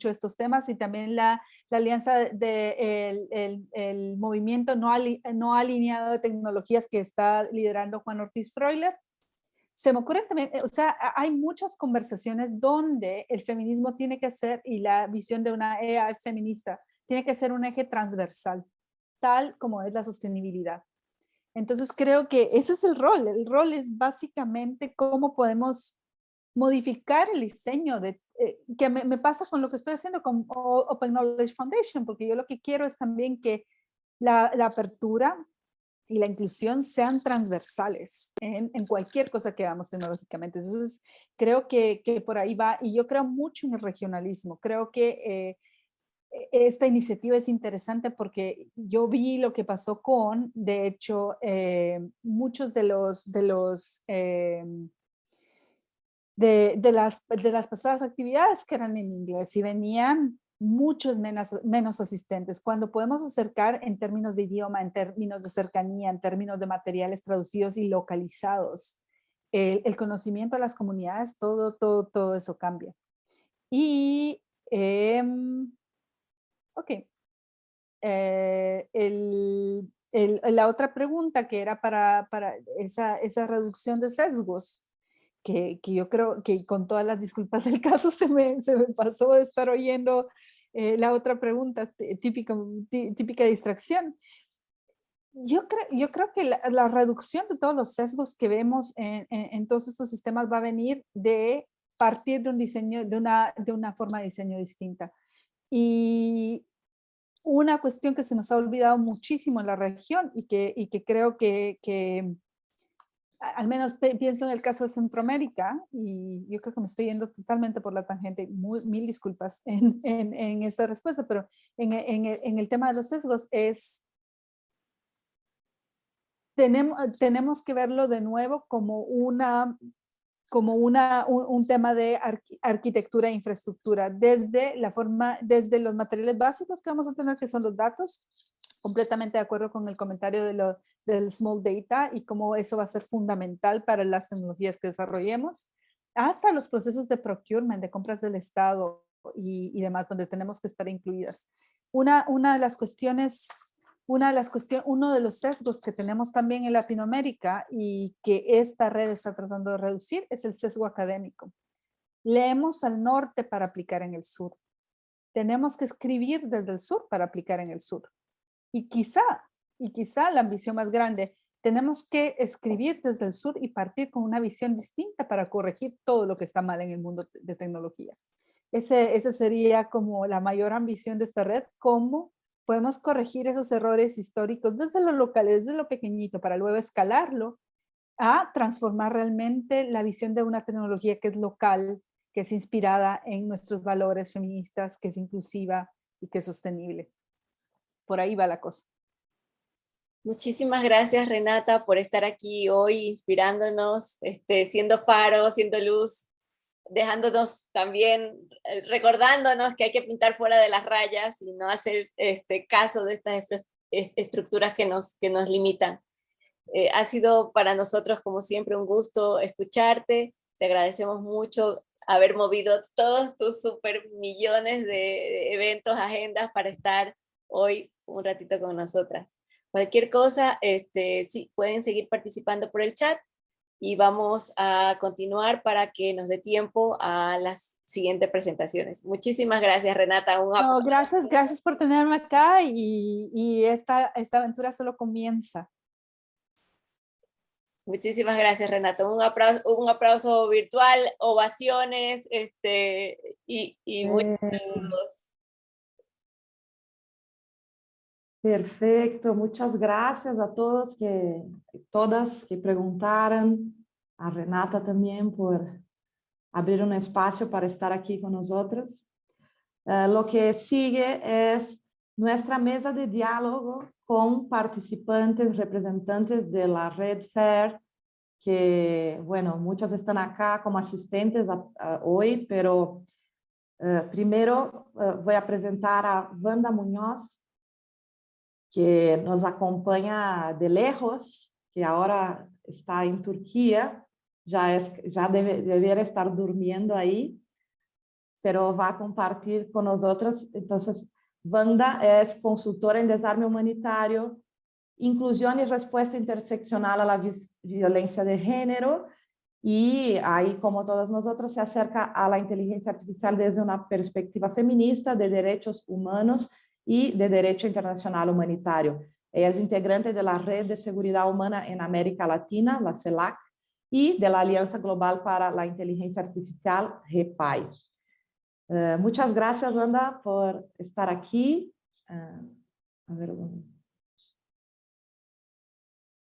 estos temas, y también la alianza el movimiento no alineado de tecnologías que está liderando Juan Ortiz Freuler. Se me ocurre también, o sea, hay muchas conversaciones donde el feminismo tiene que ser, y la visión de una EA feminista, tiene que ser un eje transversal, tal como es la sostenibilidad. Entonces creo que ese es el rol es básicamente cómo podemos modificar el diseño que me pasa con lo que estoy haciendo con Open Knowledge Foundation, porque yo lo que quiero es también que la apertura y la inclusión sean transversales en cualquier cosa que hagamos tecnológicamente. Entonces, creo que por ahí va, y yo creo mucho en el regionalismo. Creo que esta iniciativa es interesante porque yo vi lo que pasó de hecho, muchos de las pasadas actividades que eran en inglés, y venían muchos menos asistentes. Cuando podemos acercar en términos de idioma, en términos de cercanía, en términos de materiales traducidos y localizados, el conocimiento de las comunidades, todo eso cambia. Y, ok, la otra pregunta que era para esa reducción de sesgos, que yo creo que, con todas las disculpas del caso, se me pasó de estar oyendo la otra pregunta, típica distracción. Yo creo que la reducción de todos los sesgos que vemos en todos estos sistemas va a venir de partir de un diseño, de una forma de diseño distinta. Y una cuestión que se nos ha olvidado muchísimo en la región, y que creo que al menos pienso en el caso de Centroamérica, y yo creo que me estoy yendo totalmente por la tangente, mil disculpas en esta respuesta, pero en el tema de los sesgos tenemos que verlo de nuevo como un tema de arquitectura e infraestructura, desde los materiales básicos que vamos a tener, que son los datos. Completamente de acuerdo con el comentario del small data y cómo eso va a ser fundamental para las tecnologías que desarrollemos, hasta los procesos de procurement, de compras del Estado y demás, donde tenemos que estar incluidas. Uno de los sesgos que tenemos también en Latinoamérica, y que esta red está tratando de reducir, es el sesgo académico. Leemos al norte para aplicar en el sur. Tenemos que escribir desde el sur para aplicar en el sur. Y quizá la ambición más grande, tenemos que escribir desde el sur y partir con una visión distinta para corregir todo lo que está mal en el mundo de tecnología. Esa sería como la mayor ambición de esta red, cómo podemos corregir esos errores históricos desde lo local, desde lo pequeñito, para luego escalarlo a transformar realmente la visión de una tecnología que es local, que es inspirada en nuestros valores feministas, que es inclusiva y que es sostenible. Por ahí va la cosa. Muchísimas gracias, Renata, por estar aquí hoy inspirándonos, siendo faro, siendo luz, dejándonos también, recordándonos que hay que pintar fuera de las rayas y no hacer caso de estas estructuras que nos limitan. Ha sido para nosotros, como siempre, un gusto escucharte. Te agradecemos mucho haber movido todos tus super millones de eventos, agendas, para estar hoy un ratito con nosotras. Cualquier cosa, sí, pueden seguir participando por el chat, y vamos a continuar para que nos dé tiempo a las siguientes presentaciones. Muchísimas gracias, Renata. Gracias por tenerme acá, y esta aventura solo comienza. Muchísimas gracias, Renata. Un aplauso virtual, ovaciones, y muchos saludos. Perfecto, muchas gracias a todos todas que preguntaron, a Renata también por abrir un espacio para estar aquí con nosotros. Lo que sigue es nuestra mesa de diálogo con participantes, representantes de la Red FAIR, que, bueno, muchas están acá como asistentes hoy, pero primero voy a presentar a Wanda Muñoz, que nos acompaña de lejos, que ahora está en Turquía, ya debería estar durmiendo ahí, pero va a compartir con nosotros. Entonces, Wanda es consultora en desarme humanitario, inclusión y respuesta interseccional a la violencia de género, y ahí, como todas nosotros, se acerca a la inteligencia artificial desde una perspectiva feminista, de derechos humanos y de derecho internacional humanitario. Ella es integrante de la Red de Seguridad Humana en América Latina, la CELAC, y de la Alianza Global para la Inteligencia Artificial, REPAI. Muchas gracias, Wanda, por estar aquí. A ver,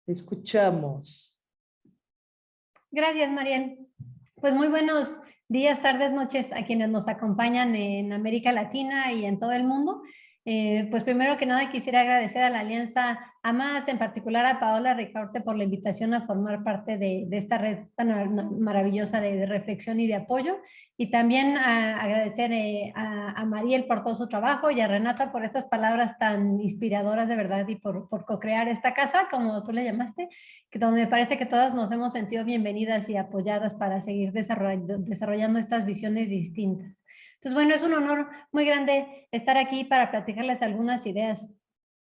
te escuchamos. Gracias, Mariel. Pues muy buenos días, tardes, noches a quienes nos acompañan en América Latina y en todo el mundo. Pues primero que nada quisiera agradecer a la Alianza AMAS, en particular a Paola Ricaurte, por la invitación a formar parte de esta red tan maravillosa de reflexión y de apoyo, y también agradecer a Mariel por todo su trabajo y a Renata por estas palabras tan inspiradoras de verdad, y por co-crear esta casa, como tú le llamaste, que donde me parece que todas nos hemos sentido bienvenidas y apoyadas para seguir desarrollando estas visiones distintas. Entonces, bueno, es un honor muy grande estar aquí para platicarles algunas ideas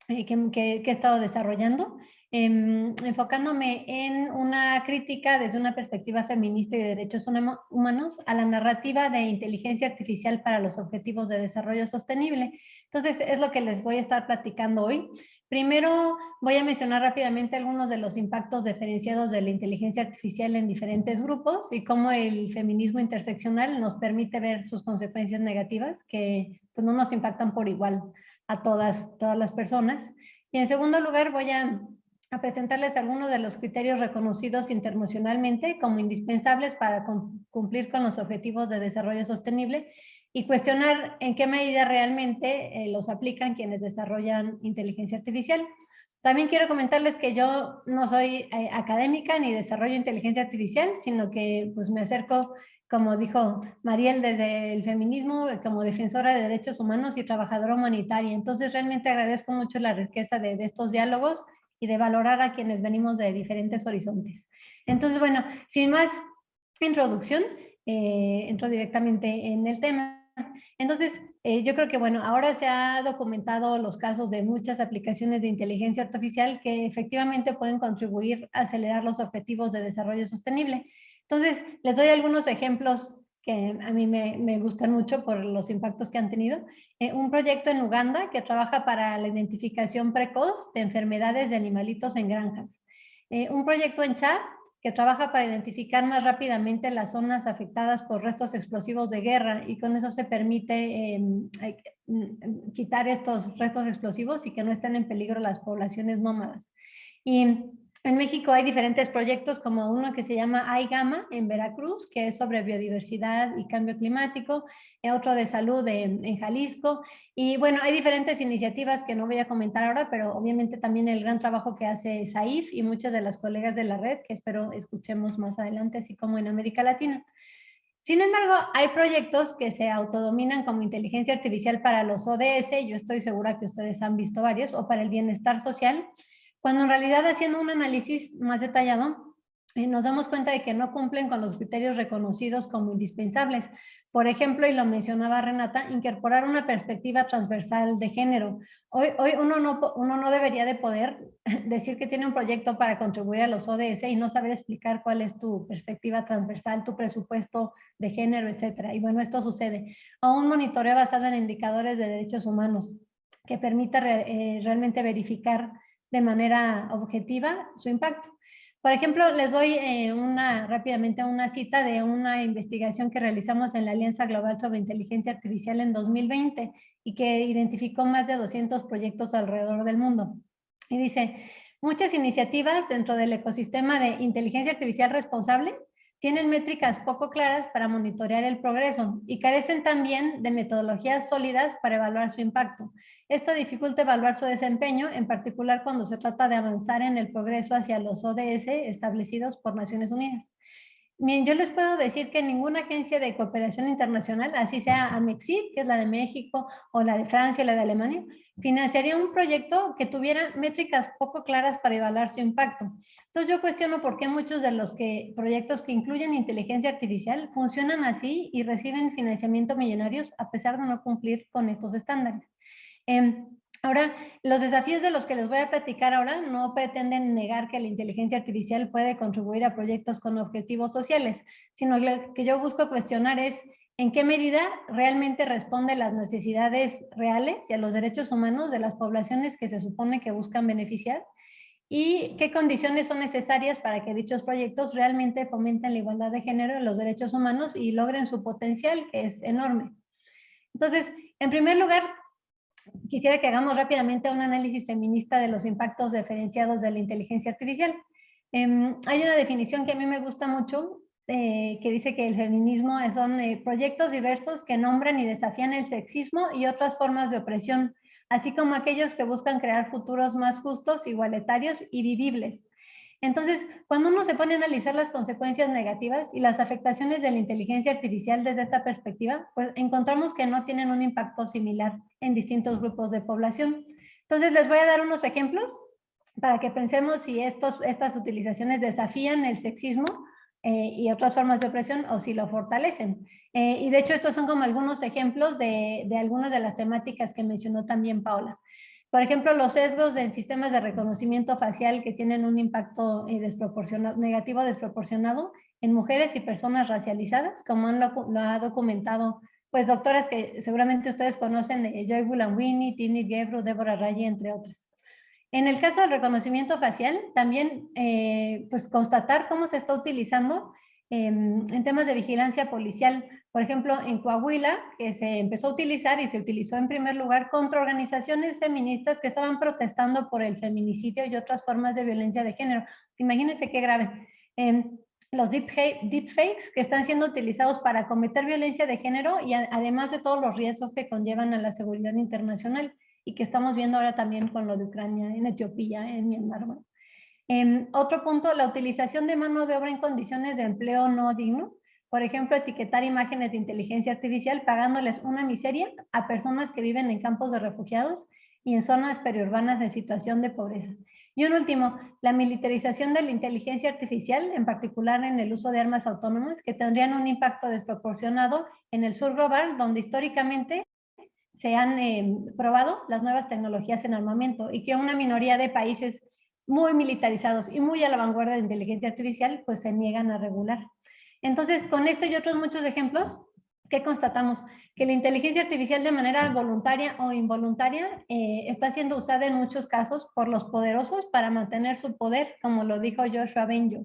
que he estado desarrollando, enfocándome en una crítica desde una perspectiva feminista y de derechos humanos a la narrativa de inteligencia artificial para los objetivos de desarrollo sostenible. Entonces, es lo que les voy a estar platicando hoy. Primero, voy a mencionar rápidamente algunos de los impactos diferenciados de la inteligencia artificial en diferentes grupos y cómo el feminismo interseccional nos permite ver sus consecuencias negativas, que pues, no nos impactan por igual a todas las personas. Y en segundo lugar, voy a presentarles algunos de los criterios reconocidos internacionalmente como indispensables para cumplir con los objetivos de desarrollo sostenible, y cuestionar en qué medida realmente los aplican quienes desarrollan inteligencia artificial. También quiero comentarles que yo no soy académica ni desarrollo inteligencia artificial, sino que pues me acerco, como dijo Mariel, desde el feminismo, como defensora de derechos humanos y trabajadora humanitaria. Entonces realmente agradezco mucho la riqueza de estos diálogos y de valorar a quienes venimos de diferentes horizontes. Entonces, bueno, sin más introducción, entro directamente en el tema. Entonces, yo creo que, bueno, ahora se ha documentado los casos de muchas aplicaciones de inteligencia artificial que efectivamente pueden contribuir a acelerar los objetivos de desarrollo sostenible. Entonces, les doy algunos ejemplos que a mí me gustan mucho por los impactos que han tenido. Un proyecto en Uganda que trabaja para la identificación precoz de enfermedades de animalitos en granjas. Un proyecto en Chad que trabaja para identificar más rápidamente las zonas afectadas por restos explosivos de guerra, y con eso se permite quitar estos restos explosivos y que no estén en peligro las poblaciones nómadas. Y en México hay diferentes proyectos, como uno que se llama iGamma en Veracruz, que es sobre biodiversidad y cambio climático, otro de salud en Jalisco, y bueno, hay diferentes iniciativas que no voy a comentar ahora, pero obviamente también el gran trabajo que hace SAIF y muchas de las colegas de la red, que espero escuchemos más adelante, así como en América Latina. Sin embargo, hay proyectos que se autodominan como inteligencia artificial para los ODS, yo estoy segura que ustedes han visto varios, o para el bienestar social, cuando en realidad, haciendo un análisis más detallado, nos damos cuenta de que no cumplen con los criterios reconocidos como indispensables. Por ejemplo, y lo mencionaba Renata, incorporar una perspectiva transversal de género. Hoy uno no debería de poder decir que tiene un proyecto para contribuir a los ODS y no saber explicar cuál es tu perspectiva transversal, tu presupuesto de género, etcétera. Y bueno, esto sucede. O un monitoreo basado en indicadores de derechos humanos que permita realmente verificar de manera objetiva su impacto. Por ejemplo, les doy rápidamente una cita de una investigación que realizamos en la Alianza Global sobre Inteligencia Artificial en 2020 y que identificó más de 200 proyectos alrededor del mundo. Y dice, muchas iniciativas dentro del ecosistema de inteligencia artificial responsable tienen métricas poco claras para monitorear el progreso y carecen también de metodologías sólidas para evaluar su impacto. Esto dificulta evaluar su desempeño, en particular cuando se trata de avanzar en el progreso hacia los ODS establecidos por Naciones Unidas. Bien, yo les puedo decir que ninguna agencia de cooperación internacional, así sea AMEXID, que es la de México, o la de Francia, o la de Alemania, financiaría un proyecto que tuviera métricas poco claras para evaluar su impacto. Entonces yo cuestiono por qué muchos de los proyectos que incluyen inteligencia artificial funcionan así y reciben financiamiento millonarios a pesar de no cumplir con estos estándares. Ahora, los desafíos de los que les voy a platicar ahora no pretenden negar que la inteligencia artificial puede contribuir a proyectos con objetivos sociales, sino lo que yo busco cuestionar es en qué medida realmente responde a las necesidades reales y a los derechos humanos de las poblaciones que se supone que buscan beneficiar y qué condiciones son necesarias para que dichos proyectos realmente fomenten la igualdad de género y los derechos humanos y logren su potencial, que es enorme. Entonces, en primer lugar, quisiera que hagamos rápidamente un análisis feminista de los impactos diferenciados de la inteligencia artificial. Hay una definición que a mí me gusta mucho, que dice que el feminismo son proyectos diversos que nombran y desafían el sexismo y otras formas de opresión, así como aquellos que buscan crear futuros más justos, igualitarios y vivibles. Entonces, cuando uno se pone a analizar las consecuencias negativas y las afectaciones de la inteligencia artificial desde esta perspectiva, pues encontramos que no tienen un impacto similar en distintos grupos de población. Entonces, les voy a dar unos ejemplos para que pensemos si estas utilizaciones desafían el sexismo y otras formas de opresión o si lo fortalecen. Y de hecho, estos son como algunos ejemplos de algunas de las temáticas que mencionó también Paola. Por ejemplo, los sesgos en sistemas de reconocimiento facial que tienen un impacto negativo desproporcionado en mujeres y personas racializadas, como lo ha documentado pues doctoras que seguramente ustedes conocen, Joy Bulanwini, Tinit Gebru, Deborah Rayi, entre otras. En el caso del reconocimiento facial, también pues constatar cómo se está utilizando en temas de vigilancia policial. Por ejemplo, en Coahuila, que se empezó a utilizar y se utilizó en primer lugar contra organizaciones feministas que estaban protestando por el feminicidio y otras formas de violencia de género. Imagínense qué grave. Los deepfakes que están siendo utilizados para cometer violencia de género y además de todos los riesgos que conllevan a la seguridad internacional y que estamos viendo ahora también con lo de Ucrania, en Etiopía, en Myanmar. Otro punto, la utilización de mano de obra en condiciones de empleo no digno. Por ejemplo, etiquetar imágenes de inteligencia artificial pagándoles una miseria a personas que viven en campos de refugiados y en zonas periurbanas en situación de pobreza. Y un último, la militarización de la inteligencia artificial, en particular en el uso de armas autónomas, que tendrían un impacto desproporcionado en el sur global, donde históricamente se han probado las nuevas tecnologías en armamento y que una minoría de países muy militarizados y muy a la vanguardia de inteligencia artificial, pues se niegan a regular. Entonces, con esto y otros muchos ejemplos, ¿qué constatamos? Que la inteligencia artificial de manera voluntaria o involuntaria está siendo usada en muchos casos por los poderosos para mantener su poder, como lo dijo Joshua Bengio.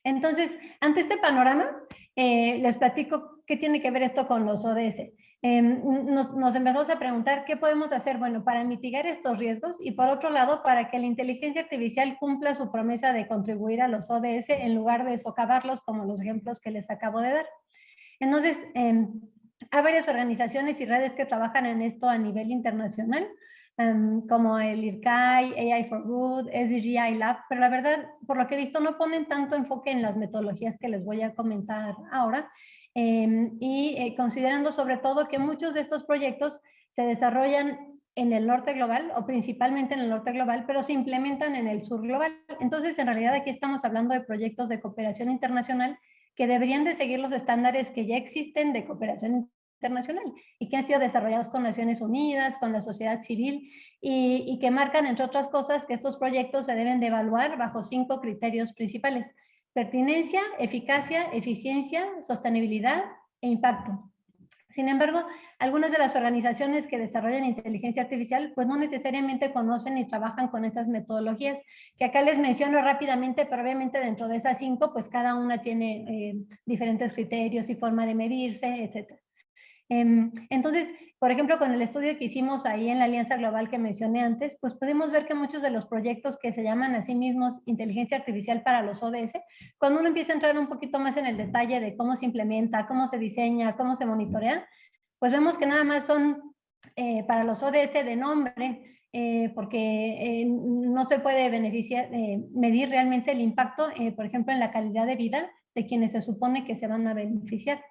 Entonces, ante este panorama, les platico qué tiene que ver esto con los ODS. Nos empezamos a preguntar qué podemos hacer, bueno, para mitigar estos riesgos y por otro lado, para que la inteligencia artificial cumpla su promesa de contribuir a los ODS en lugar de socavarlos como los ejemplos que les acabo de dar. Entonces, hay varias organizaciones y redes que trabajan en esto a nivel internacional, como el IRCAI, AI for Good, SDG Lab, pero la verdad, por lo que he visto, no ponen tanto enfoque en las metodologías que les voy a comentar ahora, considerando sobre todo que muchos de estos proyectos se desarrollan en el norte global o principalmente en el norte global, pero se implementan en el sur global. Entonces, en realidad aquí estamos hablando de proyectos de cooperación internacional que deberían de seguir los estándares que ya existen de cooperación internacional y que han sido desarrollados con Naciones Unidas, con la sociedad civil y que marcan, entre otras cosas, que estos proyectos se deben de evaluar bajo 5 criterios principales: pertinencia, eficacia, eficiencia, sostenibilidad e impacto. Sin embargo, algunas de las organizaciones que desarrollan inteligencia artificial pues no necesariamente conocen ni trabajan con esas metodologías, que acá les menciono rápidamente, pero obviamente dentro de esas 5 pues cada una tiene diferentes criterios y forma de medirse, etc. Entonces, por ejemplo, con el estudio que hicimos ahí en la Alianza Global que mencioné antes, pues pudimos ver que muchos de los proyectos que se llaman a sí mismos inteligencia artificial para los ODS, cuando uno empieza a entrar un poquito más en el detalle de cómo se implementa, cómo se diseña, cómo se monitorea, pues vemos que nada más son para los ODS de nombre, porque no se puede medir realmente el impacto, por ejemplo, en la calidad de vida de quienes se supone que se van a beneficiar.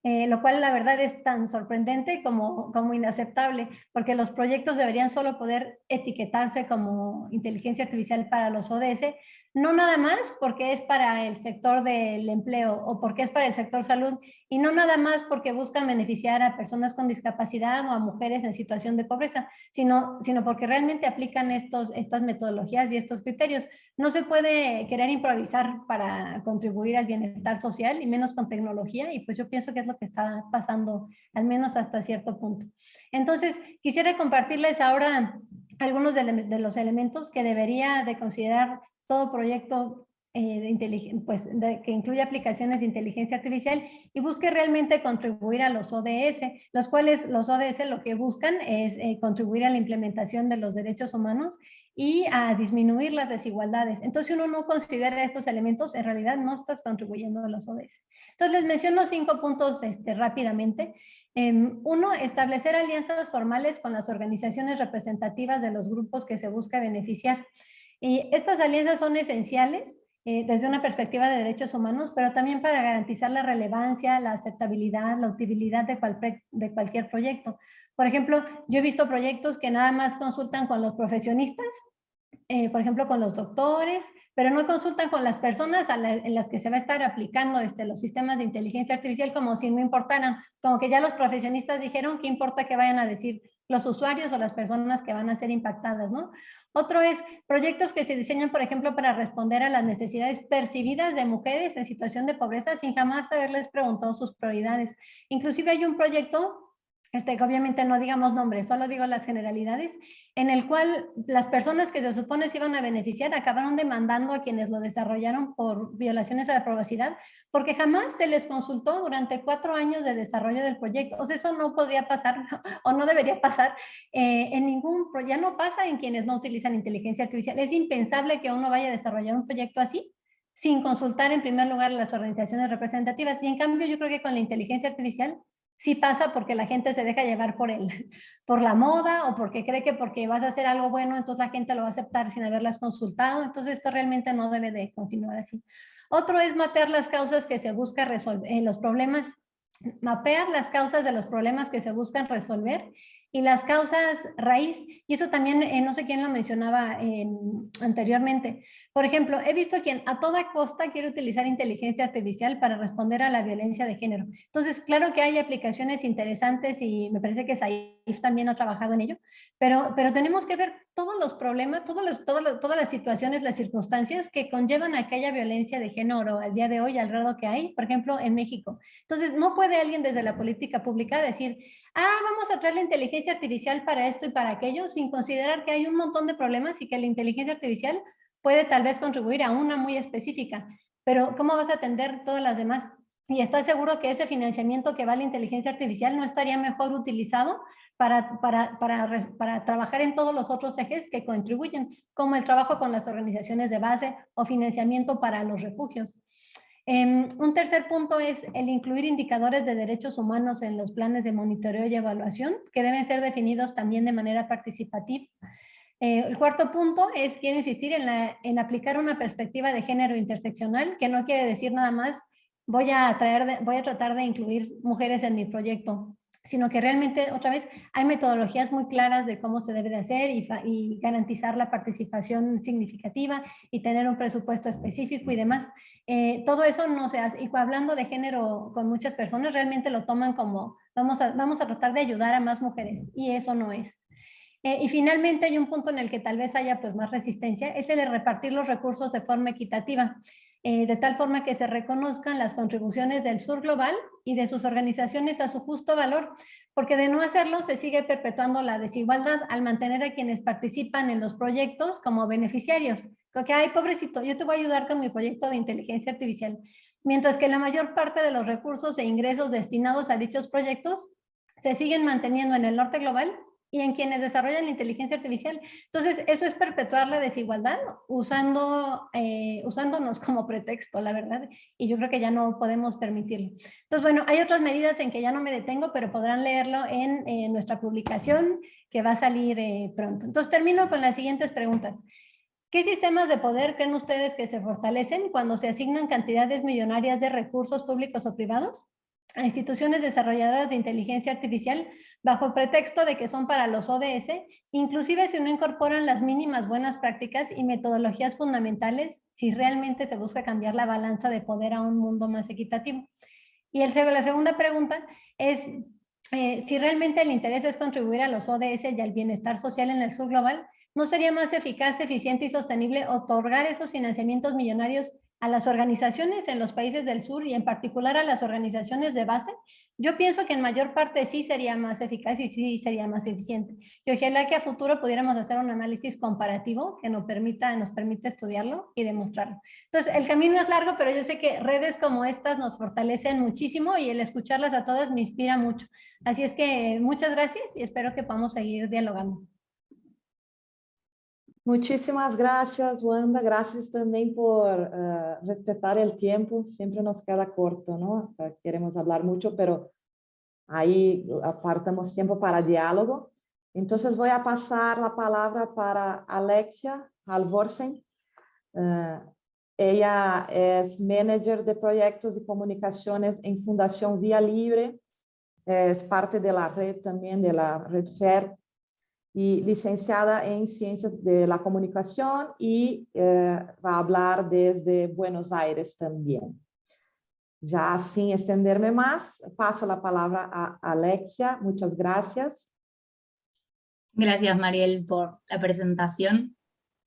Lo cual la verdad es tan sorprendente como inaceptable, porque los proyectos deberían solo poder etiquetarse como inteligencia artificial para los ODS, no nada más porque es para el sector del empleo o porque es para el sector salud, y no nada más porque buscan beneficiar a personas con discapacidad o a mujeres en situación de pobreza, sino porque realmente aplican estas metodologías y estos criterios. No se puede querer improvisar para contribuir al bienestar social, y menos con tecnología, y pues yo pienso que es lo que está pasando, al menos hasta cierto punto. Entonces, quisiera compartirles ahora algunos de los elementos que debería de considerar todo proyecto que incluye aplicaciones de inteligencia artificial y busque realmente contribuir a los ODS, los cuales los ODS lo que buscan es contribuir a la implementación de los derechos humanos y a disminuir las desigualdades. Entonces, si uno no considera estos elementos, en realidad no estás contribuyendo a los ODS. Entonces, les menciono 5 puntos rápidamente. Uno, establecer alianzas formales con las organizaciones representativas de los grupos que se busca beneficiar. Y estas alianzas son esenciales desde una perspectiva de derechos humanos, pero también para garantizar la relevancia, la aceptabilidad, la utilidad de cualquier proyecto. Por ejemplo, yo he visto proyectos que nada más consultan con los profesionistas, por ejemplo, con los doctores, pero no consultan con las personas en las que se va a estar aplicando los sistemas de inteligencia artificial, como si no importaran, como que ya los profesionistas dijeron que importa que vayan a decir los usuarios o las personas que van a ser impactadas, ¿no? Otro es proyectos que se diseñan, por ejemplo, para responder a las necesidades percibidas de mujeres en situación de pobreza sin jamás haberles preguntado sus prioridades. Inclusive hay un proyecto, que obviamente no digamos nombres, solo digo las generalidades, en el cual las personas que se supone se iban a beneficiar acabaron demandando a quienes lo desarrollaron por violaciones a la privacidad, porque jamás se les consultó durante 4 años de desarrollo del proyecto. O sea, eso no podría pasar o no debería pasar en ningún proyecto, ya no pasa en quienes no utilizan inteligencia artificial. Es impensable que uno vaya a desarrollar un proyecto así sin consultar en primer lugar a las organizaciones representativas. Y en cambio yo creo que con la inteligencia artificial sí pasa, porque la gente se deja llevar por la moda, o porque cree que porque vas a hacer algo bueno, entonces la gente lo va a aceptar sin haberlas consultado. Entonces esto realmente no debe de continuar así. Otro es mapear las causas que se busca resolver, mapear las causas de los problemas que se buscan resolver y las causas raíz. Y eso también, no sé quién lo mencionaba anteriormente. Por ejemplo, he visto quien a toda costa quiere utilizar inteligencia artificial para responder a la violencia de género. Entonces, claro que hay aplicaciones interesantes y me parece que Saif también ha trabajado en ello, pero tenemos que ver todos los problemas, todas las situaciones, las circunstancias que conllevan aquella violencia de género al día de hoy, al grado que hay, por ejemplo, en México. Entonces, no puede alguien desde la política pública decir, vamos a traer la inteligencia artificial para esto y para aquello, sin considerar que hay un montón de problemas y que la inteligencia artificial puede tal vez contribuir a una muy específica, pero ¿cómo vas a atender todas las demás? Y estoy seguro que ese financiamiento que va a la inteligencia artificial no estaría mejor utilizado para trabajar en todos los otros ejes que contribuyen, como el trabajo con las organizaciones de base o financiamiento para los refugios. Un tercer punto es el incluir indicadores de derechos humanos en los planes de monitoreo y evaluación, que deben ser definidos también de manera participativa. El cuarto punto es, quiero insistir en aplicar una perspectiva de género interseccional, que no quiere decir nada más voy a tratar de incluir mujeres en mi proyecto, sino que realmente, otra vez, hay metodologías muy claras de cómo se debe de hacer y garantizar la participación significativa y tener un presupuesto específico y demás. Todo eso no se hace. Y hablando de género con muchas personas, realmente lo toman como vamos a tratar de ayudar a más mujeres, y eso no es. Y finalmente hay un punto en el que tal vez haya pues más resistencia, es el de repartir los recursos de forma equitativa. de tal forma que se reconozcan las contribuciones del sur global y de sus organizaciones a su justo valor, porque de no hacerlo se sigue perpetuando la desigualdad al mantener a quienes participan en los proyectos como beneficiarios. Porque, ay, pobrecito, yo te voy a ayudar con mi proyecto de inteligencia artificial. Mientras que la mayor parte de los recursos e ingresos destinados a dichos proyectos se siguen manteniendo en el norte global y en quienes desarrollan la inteligencia artificial. Entonces, eso es perpetuar la desigualdad usándonos como pretexto, la verdad, y yo creo que ya no podemos permitirlo. Entonces, bueno, hay otras medidas en que ya no me detengo, pero podrán leerlo en nuestra publicación que va a salir pronto. Entonces, termino con las siguientes preguntas. ¿Qué sistemas de poder creen ustedes que se fortalecen cuando se asignan cantidades millonarias de recursos públicos o privados a instituciones desarrolladoras de inteligencia artificial bajo pretexto de que son para los ODS, inclusive si no incorporan las mínimas buenas prácticas y metodologías fundamentales, si realmente se busca cambiar la balanza de poder a un mundo más equitativo? Y la segunda pregunta es si realmente el interés es contribuir a los ODS y al bienestar social en el sur global, ¿no sería más eficaz, eficiente y sostenible otorgar esos financiamientos millonarios a las organizaciones en los países del sur y en particular a las organizaciones de base? Yo pienso que en mayor parte sí sería más eficaz y sí sería más eficiente. Y ojalá que a futuro pudiéramos hacer un análisis comparativo que nos permita estudiarlo y demostrarlo. Entonces, el camino es largo, pero yo sé que redes como estas nos fortalecen muchísimo y el escucharlas a todas me inspira mucho. Así es que muchas gracias y espero que podamos seguir dialogando. Muchísimas gracias, Wanda. Gracias también por respetar el tiempo. Siempre nos queda corto, ¿no? Queremos hablar mucho, pero ahí apartamos tiempo para diálogo. Entonces voy a pasar la palabra para Alexia Halvorsen. Ella es manager de proyectos y comunicaciones en Fundación Vía Libre. Es parte de la red también, de la red FAIR, y licenciada en Ciencias de la Comunicación y va a hablar desde Buenos Aires también. Ya sin extenderme más, paso la palabra a Alexia. Muchas gracias. Gracias, Mariel, por la presentación.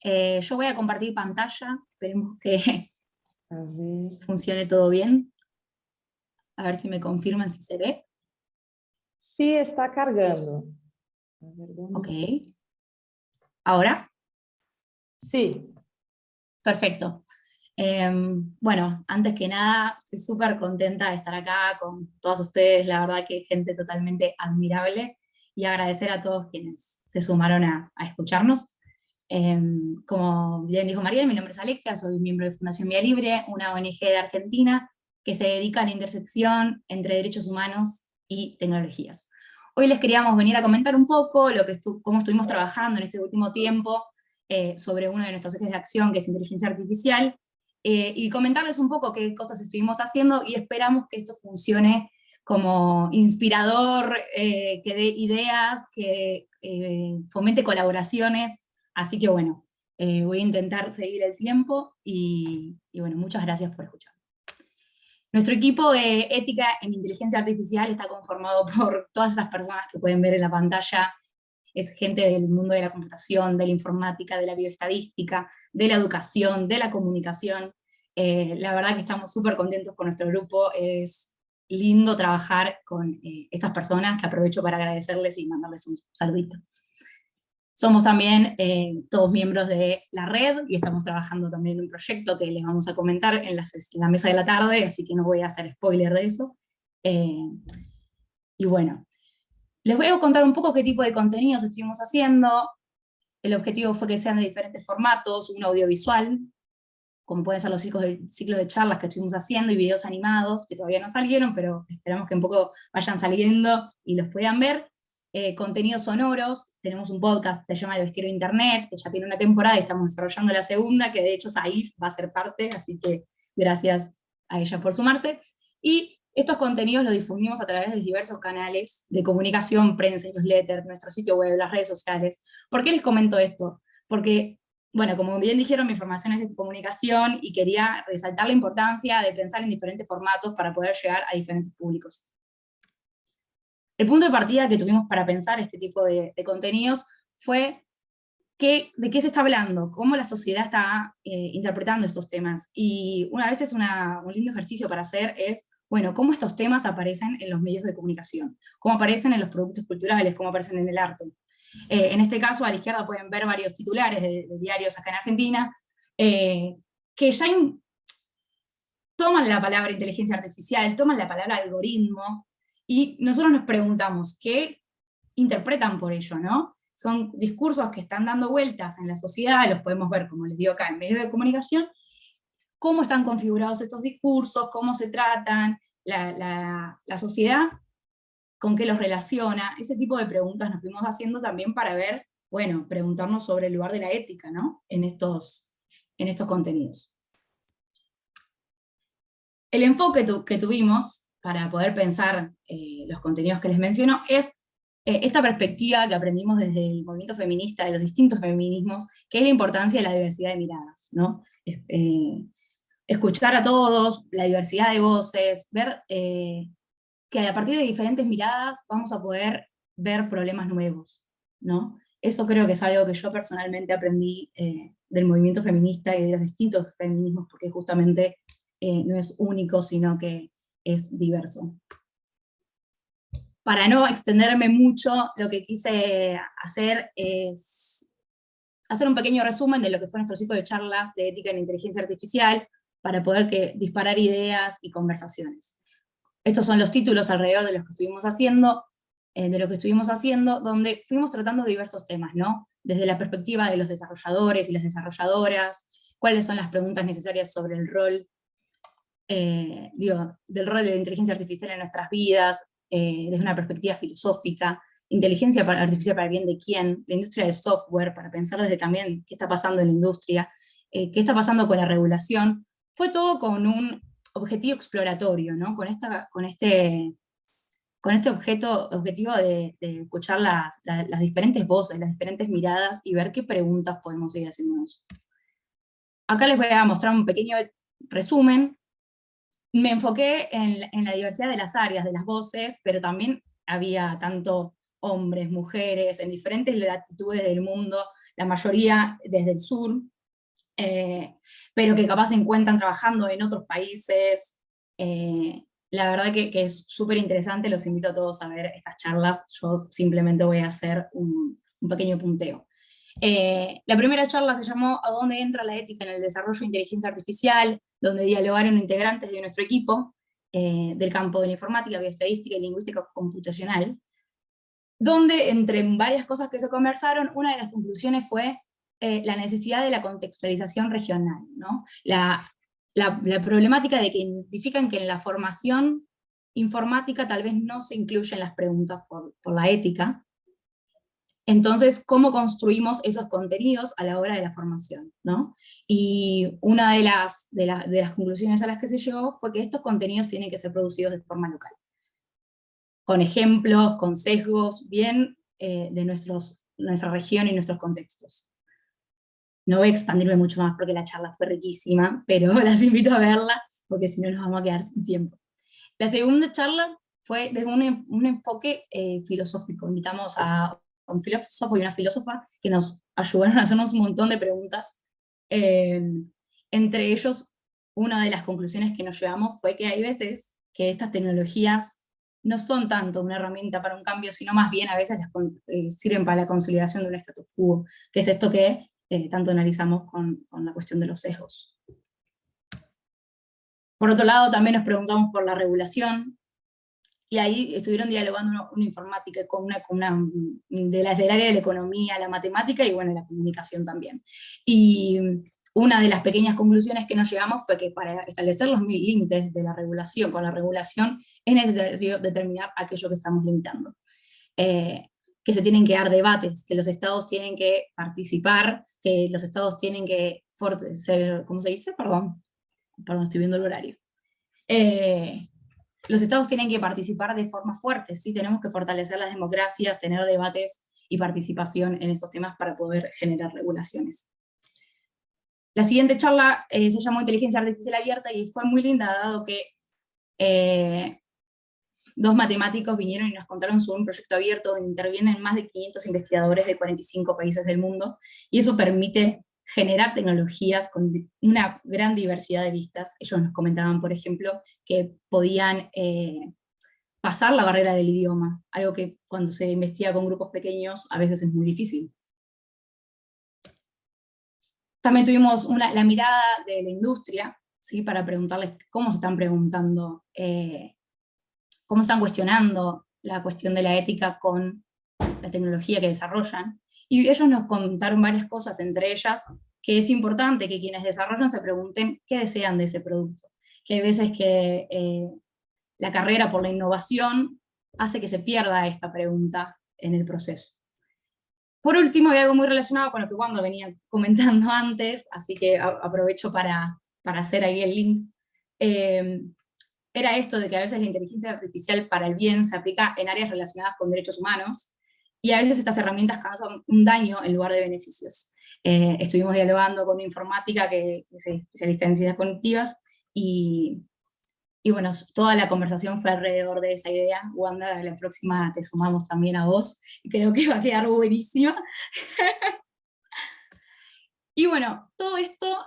Yo voy a compartir pantalla, esperemos que funcione todo bien. A ver si me confirman si se ve. Sí, está cargando. Ok. ¿Ahora? Sí. Perfecto. Bueno, antes que nada, estoy súper contenta de estar acá con todos ustedes, la verdad que gente totalmente admirable, y agradecer a todos quienes se sumaron a escucharnos. Como bien dijo Mariel, mi nombre es Alexia, soy miembro de Fundación Vía Libre, una ONG de Argentina que se dedica a la intersección entre derechos humanos y tecnologías. Hoy les queríamos venir a comentar un poco cómo estuvimos trabajando en este último tiempo sobre uno de nuestros ejes de acción, que es inteligencia artificial, y comentarles un poco qué cosas estuvimos haciendo, y esperamos que esto funcione como inspirador, que dé ideas, que fomente colaboraciones. Así que bueno, voy a intentar seguir el tiempo, y bueno, muchas gracias por escuchar. Nuestro equipo de ética en inteligencia artificial está conformado por todas esas personas que pueden ver en la pantalla. Es gente del mundo de la computación, de la informática, de la bioestadística, de la educación, de la comunicación. La verdad que estamos súper contentos con nuestro grupo. Es lindo trabajar con estas personas, que aprovecho para agradecerles y mandarles un saludito. Somos también todos miembros de la red, y estamos trabajando también en un proyecto que les vamos a comentar en la mesa de la tarde, así que no voy a hacer spoiler de eso. Y bueno, les voy a contar un poco qué tipo de contenidos estuvimos haciendo. El objetivo fue que sean de diferentes formatos, un audiovisual, como pueden ser los ciclos de charlas que estuvimos haciendo, y videos animados, que todavía no salieron, pero esperamos que un poco vayan saliendo y los puedan ver. Contenidos sonoros, tenemos un podcast que se llama El Vestido de Internet, que ya tiene una temporada y estamos desarrollando la segunda, que de hecho Saif va a ser parte, así que gracias a ella por sumarse. Y estos contenidos los difundimos a través de diversos canales de comunicación, prensa, newsletter, nuestro sitio web, las redes sociales. ¿Por qué les comento esto? Porque, bueno, como bien dijeron, mi formación es de comunicación, y quería resaltar la importancia de pensar en diferentes formatos para poder llegar a diferentes públicos. El punto de partida que tuvimos para pensar este tipo de contenidos fue ¿de qué se está hablando? ¿Cómo la sociedad está interpretando estos temas? Y una vez un lindo ejercicio para hacer es, bueno, ¿cómo estos temas aparecen en los medios de comunicación? ¿Cómo aparecen en los productos culturales? ¿Cómo aparecen en el arte? En este caso, a la izquierda pueden ver varios titulares de diarios acá en Argentina, que ya toman la palabra inteligencia artificial, toman la palabra algoritmo, y nosotros nos preguntamos, ¿qué interpretan por ello, no? Son discursos que están dando vueltas en la sociedad, los podemos ver, como les digo acá, en medios de comunicación, cómo están configurados estos discursos, cómo se tratan, la sociedad, con qué los relaciona, ese tipo de preguntas nos fuimos haciendo también para ver, bueno, preguntarnos sobre el lugar de la ética, ¿no? En estos contenidos. El enfoque que tuvimos para poder pensar los contenidos que les menciono es esta perspectiva que aprendimos desde el movimiento feminista, de los distintos feminismos, que es la importancia de la diversidad de miradas, ¿no? Escuchar a todos, la diversidad de voces, ver que a partir de diferentes miradas vamos a poder ver problemas nuevos, ¿no? Eso creo que es algo que yo personalmente aprendí del movimiento feminista y de los distintos feminismos, porque justamente no es único, sino que es diverso. Para no extenderme mucho, lo que quise hacer es hacer un pequeño resumen de lo que fue nuestro ciclo de charlas de ética en inteligencia artificial, para poder disparar ideas y conversaciones. Estos son los títulos alrededor de lo que estuvimos haciendo, donde fuimos tratando diversos temas, ¿no? Desde la perspectiva de los desarrolladores y las desarrolladoras, cuáles son las preguntas necesarias sobre el rol, del rol de la inteligencia artificial en nuestras vidas, desde una perspectiva filosófica, inteligencia artificial para el bien de quién, la industria del software, para pensar desde también qué está pasando en la industria, qué está pasando con la regulación. Fue todo con un objetivo exploratorio, ¿no? Con este objetivo de escuchar las diferentes voces, las diferentes miradas, y ver qué preguntas podemos seguir haciéndonos. Acá les voy a mostrar un pequeño resumen. Me enfoqué en la diversidad de las áreas, de las voces, pero también había tanto hombres, mujeres, en diferentes latitudes del mundo, la mayoría desde el sur, pero que capaz se encuentran trabajando en otros países. La verdad que es súper interesante, los invito a todos a ver estas charlas, yo simplemente voy a hacer un pequeño punteo. La primera charla se llamó ¿A dónde entra la ética en el desarrollo de inteligencia artificial?, donde dialogaron integrantes de nuestro equipo del campo de la informática, bioestadística y lingüística computacional, donde entre varias cosas que se conversaron, una de las conclusiones fue la necesidad de la contextualización regional, ¿no? La problemática de que identifican que en la formación informática tal vez no se incluyen las preguntas por la ética. Entonces, ¿cómo construimos esos contenidos a la hora de la formación, ¿no? Y una de las conclusiones a las que se llegó fue que estos contenidos tienen que ser producidos de forma local, con ejemplos, con sesgos, bien de nuestra región y nuestros contextos. No voy a expandirme mucho más porque la charla fue riquísima, pero las invito a verla, porque si no nos vamos a quedar sin tiempo. La segunda charla fue desde un enfoque filosófico. Invitamos a un filósofo y una filósofa que nos ayudaron a hacernos un montón de preguntas. Entre ellos, una de las conclusiones que nos llevamos fue que hay veces que estas tecnologías no son tanto una herramienta para un cambio, sino más bien a veces sirven para la consolidación de un status quo, que es esto que tanto analizamos con la cuestión de los sesgos. Por otro lado, también nos preguntamos por la regulación, y ahí estuvieron dialogando una informática con una del área de la economía, la matemática y bueno, la comunicación también. Y una de las pequeñas conclusiones que nos llegamos fue que para establecer los límites de la regulación, con la regulación, es necesario determinar aquello que estamos limitando. Que se tienen que dar debates, que los estados tienen que participar, que los estados tienen que ser, ¿cómo se dice? Perdón, estoy viendo el horario. Los estados tienen que participar de forma fuerte, ¿sí? Tenemos que fortalecer las democracias, tener debates y participación en estos temas para poder generar regulaciones. La siguiente charla se llamó Inteligencia Artificial Abierta y fue muy linda, dado que 2 matemáticos vinieron y nos contaron sobre un proyecto abierto donde intervienen más de 500 investigadores de 45 países del mundo, y eso permite generar tecnologías con una gran diversidad de vistas. Ellos nos comentaban, por ejemplo, que podían pasar la barrera del idioma, algo que cuando se investiga con grupos pequeños a veces es muy difícil. También tuvimos la mirada de la industria, ¿sí? Para preguntarles cómo se están preguntando, cómo están cuestionando la cuestión de la ética con la tecnología que desarrollan. Y ellos nos contaron varias cosas, entre ellas que es importante que quienes desarrollan se pregunten qué desean de ese producto. Que hay veces que la carrera por la innovación hace que se pierda esta pregunta en el proceso. Por último, hay algo muy relacionado con lo que Wanda venía comentando antes, así que aprovecho para hacer ahí el link. Era esto de que a veces la inteligencia artificial para el bien se aplica en áreas relacionadas con derechos humanos, y a veces estas herramientas causan un daño en lugar de beneficios. Estuvimos dialogando con una informática que es especialista en ciencias cognitivas, y bueno, toda la conversación fue alrededor de esa idea. Wanda, la próxima te sumamos también a vos, y creo que va a quedar buenísima. Y bueno, todo esto,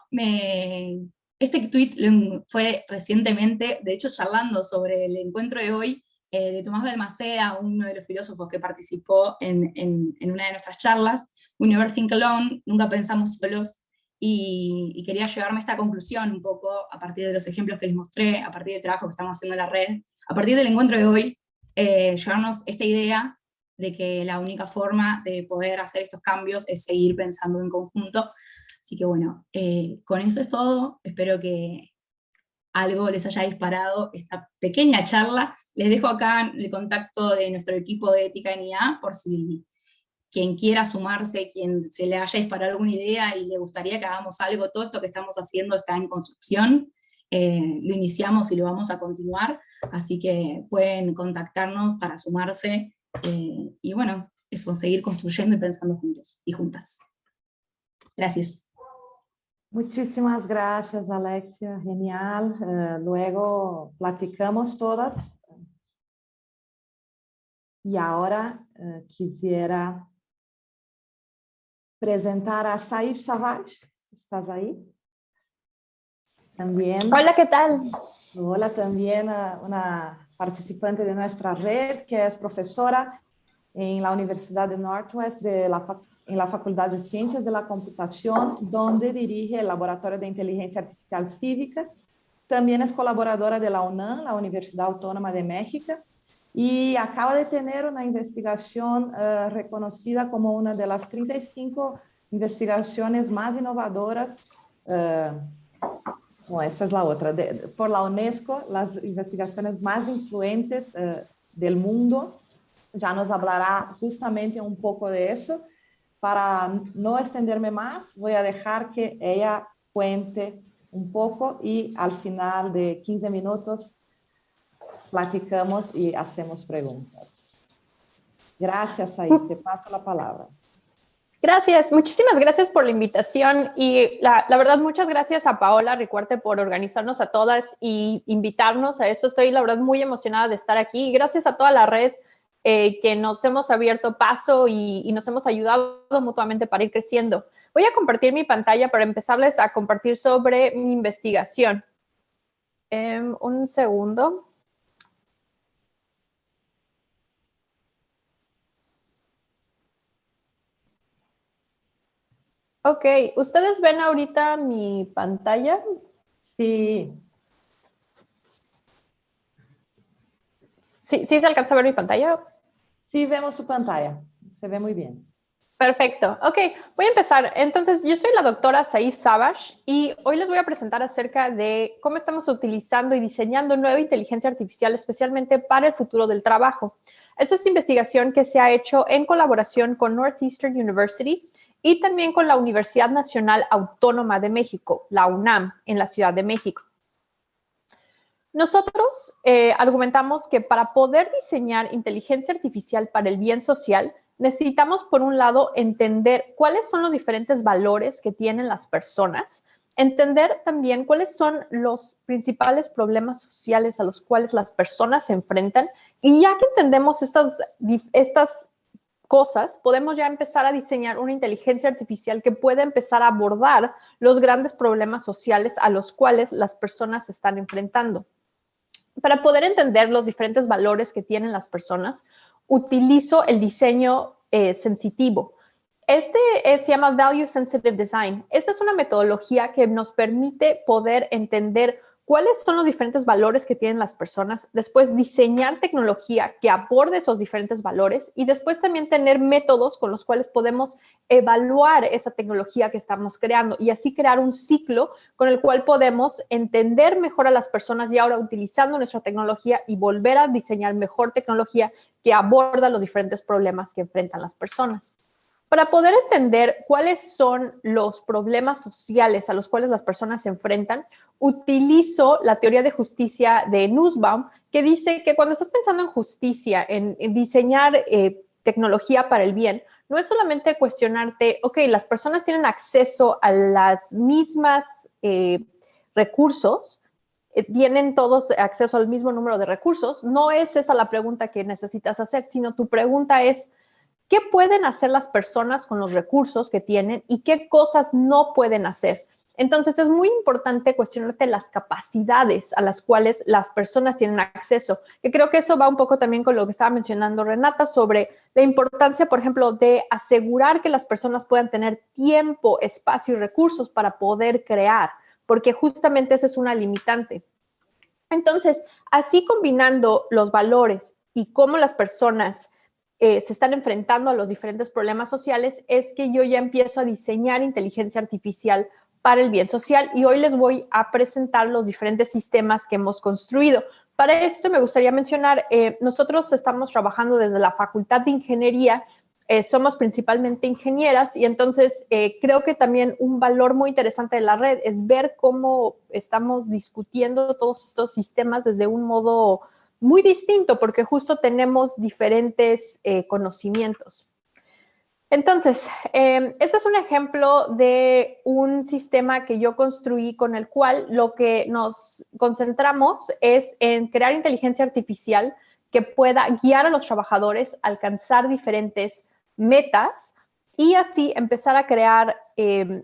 este tweet fue recientemente, de hecho charlando sobre el encuentro de hoy, de Tomás Balmaceda, uno de los filósofos que participó en una de nuestras charlas, We Never Think Alone, nunca pensamos solos, y quería llevarme a esta conclusión un poco a partir de los ejemplos que les mostré, a partir del trabajo que estamos haciendo en la red, a partir del encuentro de hoy, llevarnos esta idea de que la única forma de poder hacer estos cambios es seguir pensando en conjunto. Así que bueno, con eso es todo. Espero que algo les haya disparado esta pequeña charla. Les dejo acá el contacto de nuestro equipo de ética en IA, por si quien quiera sumarse, quien se le haya disparado alguna idea y le gustaría que hagamos algo. Todo esto que estamos haciendo está en construcción, lo iniciamos y lo vamos a continuar, así que pueden contactarnos para sumarse, y bueno, eso, seguir construyendo y pensando juntos y juntas. Gracias. Muchísimas gracias, Alexia, genial. Luego platicamos todas. Y ahora quisiera presentar a Saif Savage. ¿Estás ahí? También. Hola, ¿qué tal? Hola, también una participante de nuestra red que es profesora en la Universidad de Northwest en la Facultad de Ciencias de la Computación, donde dirige el Laboratorio de Inteligencia Artificial Cívica. También es colaboradora de la UNAM, la Universidad Autónoma de México, y acaba de tener una investigación reconocida como una de las 35 investigaciones más innovadoras, no, esa es la otra, por la UNESCO, las investigaciones más influentes del mundo. Ya nos hablará justamente un poco de eso. Para no extenderme más, voy a dejar que ella cuente un poco y al final de 15 minutos platicamos y hacemos preguntas. Gracias, Saif. Te paso la palabra. Gracias, muchísimas gracias por la invitación, y la verdad muchas gracias a Paola Ricuarte por organizarnos a todas y invitarnos a esto. Estoy la verdad muy emocionada de estar aquí, y gracias a toda la red que nos hemos abierto paso y nos hemos ayudado mutuamente para ir creciendo. Voy a compartir mi pantalla para empezarles a compartir sobre mi investigación. Un segundo. Ok, ¿ustedes ven ahorita mi pantalla? Sí. ¿Sí se alcanza a ver mi pantalla? Sí, vemos su pantalla. Se ve muy bien. Perfecto. Ok, voy a empezar. Entonces, yo soy la doctora Saif Savage y hoy les voy a presentar acerca de cómo estamos utilizando y diseñando nueva inteligencia artificial, especialmente para el futuro del trabajo. Esta es investigación que se ha hecho en colaboración con Northeastern University y también con la Universidad Nacional Autónoma de México, la UNAM, en la Ciudad de México. Nosotros argumentamos que para poder diseñar inteligencia artificial para el bien social, necesitamos, por un lado, entender cuáles son los diferentes valores que tienen las personas Entender también cuáles son los principales problemas sociales a los cuales las personas se enfrentan, y ya que entendemos estas cosas, podemos ya empezar a diseñar una inteligencia artificial que pueda empezar a abordar los grandes problemas sociales a los cuales las personas se están enfrentando. Para poder entender los diferentes valores que tienen las personas, utilizo el diseño sensitivo. Se llama Value Sensitive Design. Esta es una metodología que nos permite poder entender cuáles son los diferentes valores que tienen las personas, después diseñar tecnología que aborde esos diferentes valores y después también tener métodos con los cuales podemos evaluar esa tecnología que estamos creando y así crear un ciclo con el cual podemos entender mejor a las personas y ahora utilizando nuestra tecnología y volver a diseñar mejor tecnología que aborda los diferentes problemas que enfrentan las personas. Para poder entender cuáles son los problemas sociales a los cuales las personas se enfrentan, utilizo la teoría de justicia de Nussbaum, que dice que cuando estás pensando en justicia, en diseñar tecnología para el bien, no es solamente cuestionarte, ok, las personas tienen acceso a las mismas recursos, tienen todos acceso al mismo número de recursos. No es esa la pregunta que necesitas hacer, sino tu pregunta es, ¿qué pueden hacer las personas con los recursos que tienen y qué cosas no pueden hacer? Entonces, es muy importante cuestionarte las capacidades a las cuales las personas tienen acceso. Y creo que eso va un poco también con lo que estaba mencionando Renata sobre la importancia, por ejemplo, de asegurar que las personas puedan tener tiempo, espacio y recursos para poder crear, porque justamente esa es una limitante. Entonces, así combinando los valores y cómo las personas se están enfrentando a los diferentes problemas sociales, es que yo ya empiezo a diseñar inteligencia artificial para el bien social y hoy les voy a presentar los diferentes sistemas que hemos construido. Para esto me gustaría mencionar, nosotros estamos trabajando desde la Facultad de Ingeniería, somos principalmente ingenieras y entonces creo que también un valor muy interesante de la red es ver cómo estamos discutiendo todos estos sistemas desde un modo muy distinto porque justo tenemos diferentes conocimientos. Entonces, este es un ejemplo de un sistema que yo construí con el cual lo que nos concentramos es en crear inteligencia artificial que pueda guiar a los trabajadores a alcanzar diferentes metas y así empezar a crear,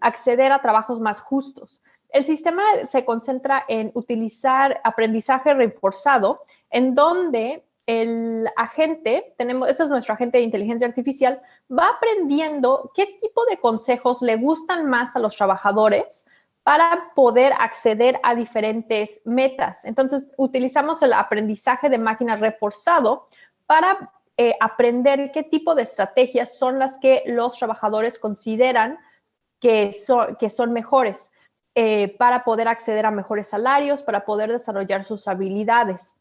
acceder a trabajos más justos. El sistema se concentra en utilizar aprendizaje reforzado, en donde el agente, este es nuestro agente de inteligencia artificial, va aprendiendo qué tipo de consejos le gustan más a los trabajadores para poder acceder a diferentes metas. Entonces, utilizamos el aprendizaje de máquina reforzado para aprender qué tipo de estrategias son las que los trabajadores consideran que son mejores para poder acceder a mejores salarios, para poder desarrollar sus habilidades.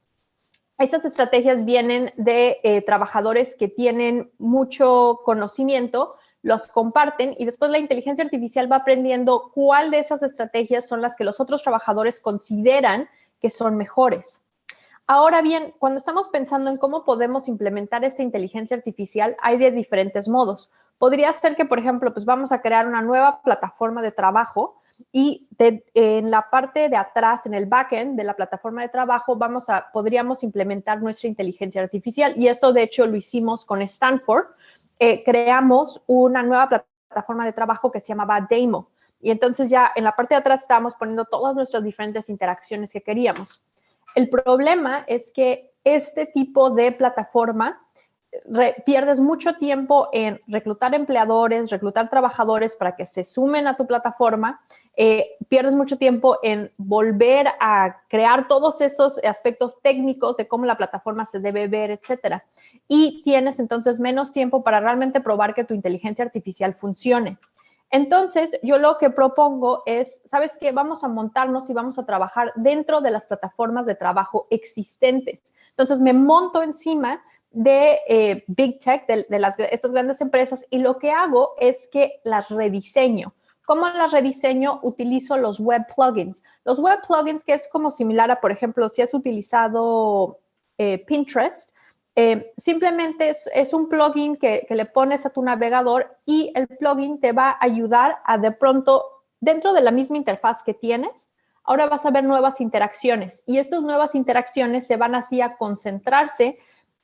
Estas estrategias vienen de trabajadores que tienen mucho conocimiento, los comparten y después la inteligencia artificial va aprendiendo cuál de esas estrategias son las que los otros trabajadores consideran que son mejores. Ahora bien, cuando estamos pensando en cómo podemos implementar esta inteligencia artificial, hay de diferentes modos. Podría ser que, por ejemplo, pues vamos a crear una nueva plataforma de trabajo y en la parte de atrás, en el backend de la plataforma de trabajo, podríamos implementar nuestra inteligencia artificial. Y eso, de hecho, lo hicimos con Stanford. Creamos una nueva plataforma de trabajo que se llamaba Demo. Y entonces ya en la parte de atrás estábamos poniendo todas nuestras diferentes interacciones que queríamos. El problema es que este tipo de plataforma pierdes mucho tiempo en reclutar empleadores, reclutar trabajadores para que se sumen a tu plataforma, pierdes mucho tiempo en volver a crear todos esos aspectos técnicos de cómo la plataforma se debe ver, etcétera. Y tienes entonces menos tiempo para realmente probar que tu inteligencia artificial funcione. Entonces, yo lo que propongo es, ¿sabes qué? Vamos a montarnos y vamos a trabajar dentro de las plataformas de trabajo existentes. Entonces, me monto encima de Big Tech, de estas grandes empresas, y lo que hago es que las rediseño. ¿Cómo las rediseño? Utilizo los web plugins. Los web plugins, que es como similar a, por ejemplo, si has utilizado Pinterest, simplemente es un plugin que le pones a tu navegador y el plugin te va a ayudar a de pronto dentro de la misma interfaz que tienes, ahora vas a ver nuevas interacciones y estas nuevas interacciones se van así a concentrarse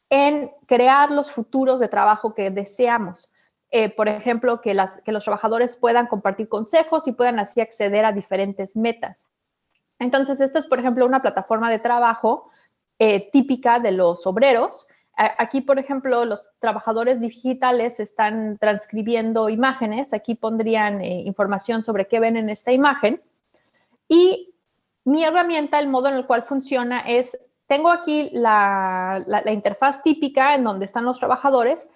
en crear los futuros de trabajo que deseamos. Por ejemplo, que los trabajadores puedan compartir consejos y puedan así acceder a diferentes metas. Entonces, esta es, por ejemplo, una plataforma de trabajo típica de los obreros. Aquí, por ejemplo, los trabajadores digitales están transcribiendo imágenes. Aquí pondrían información sobre qué ven en esta imagen. Y mi herramienta, el modo en el cual funciona es, tengo aquí la interfaz típica en donde están los trabajadores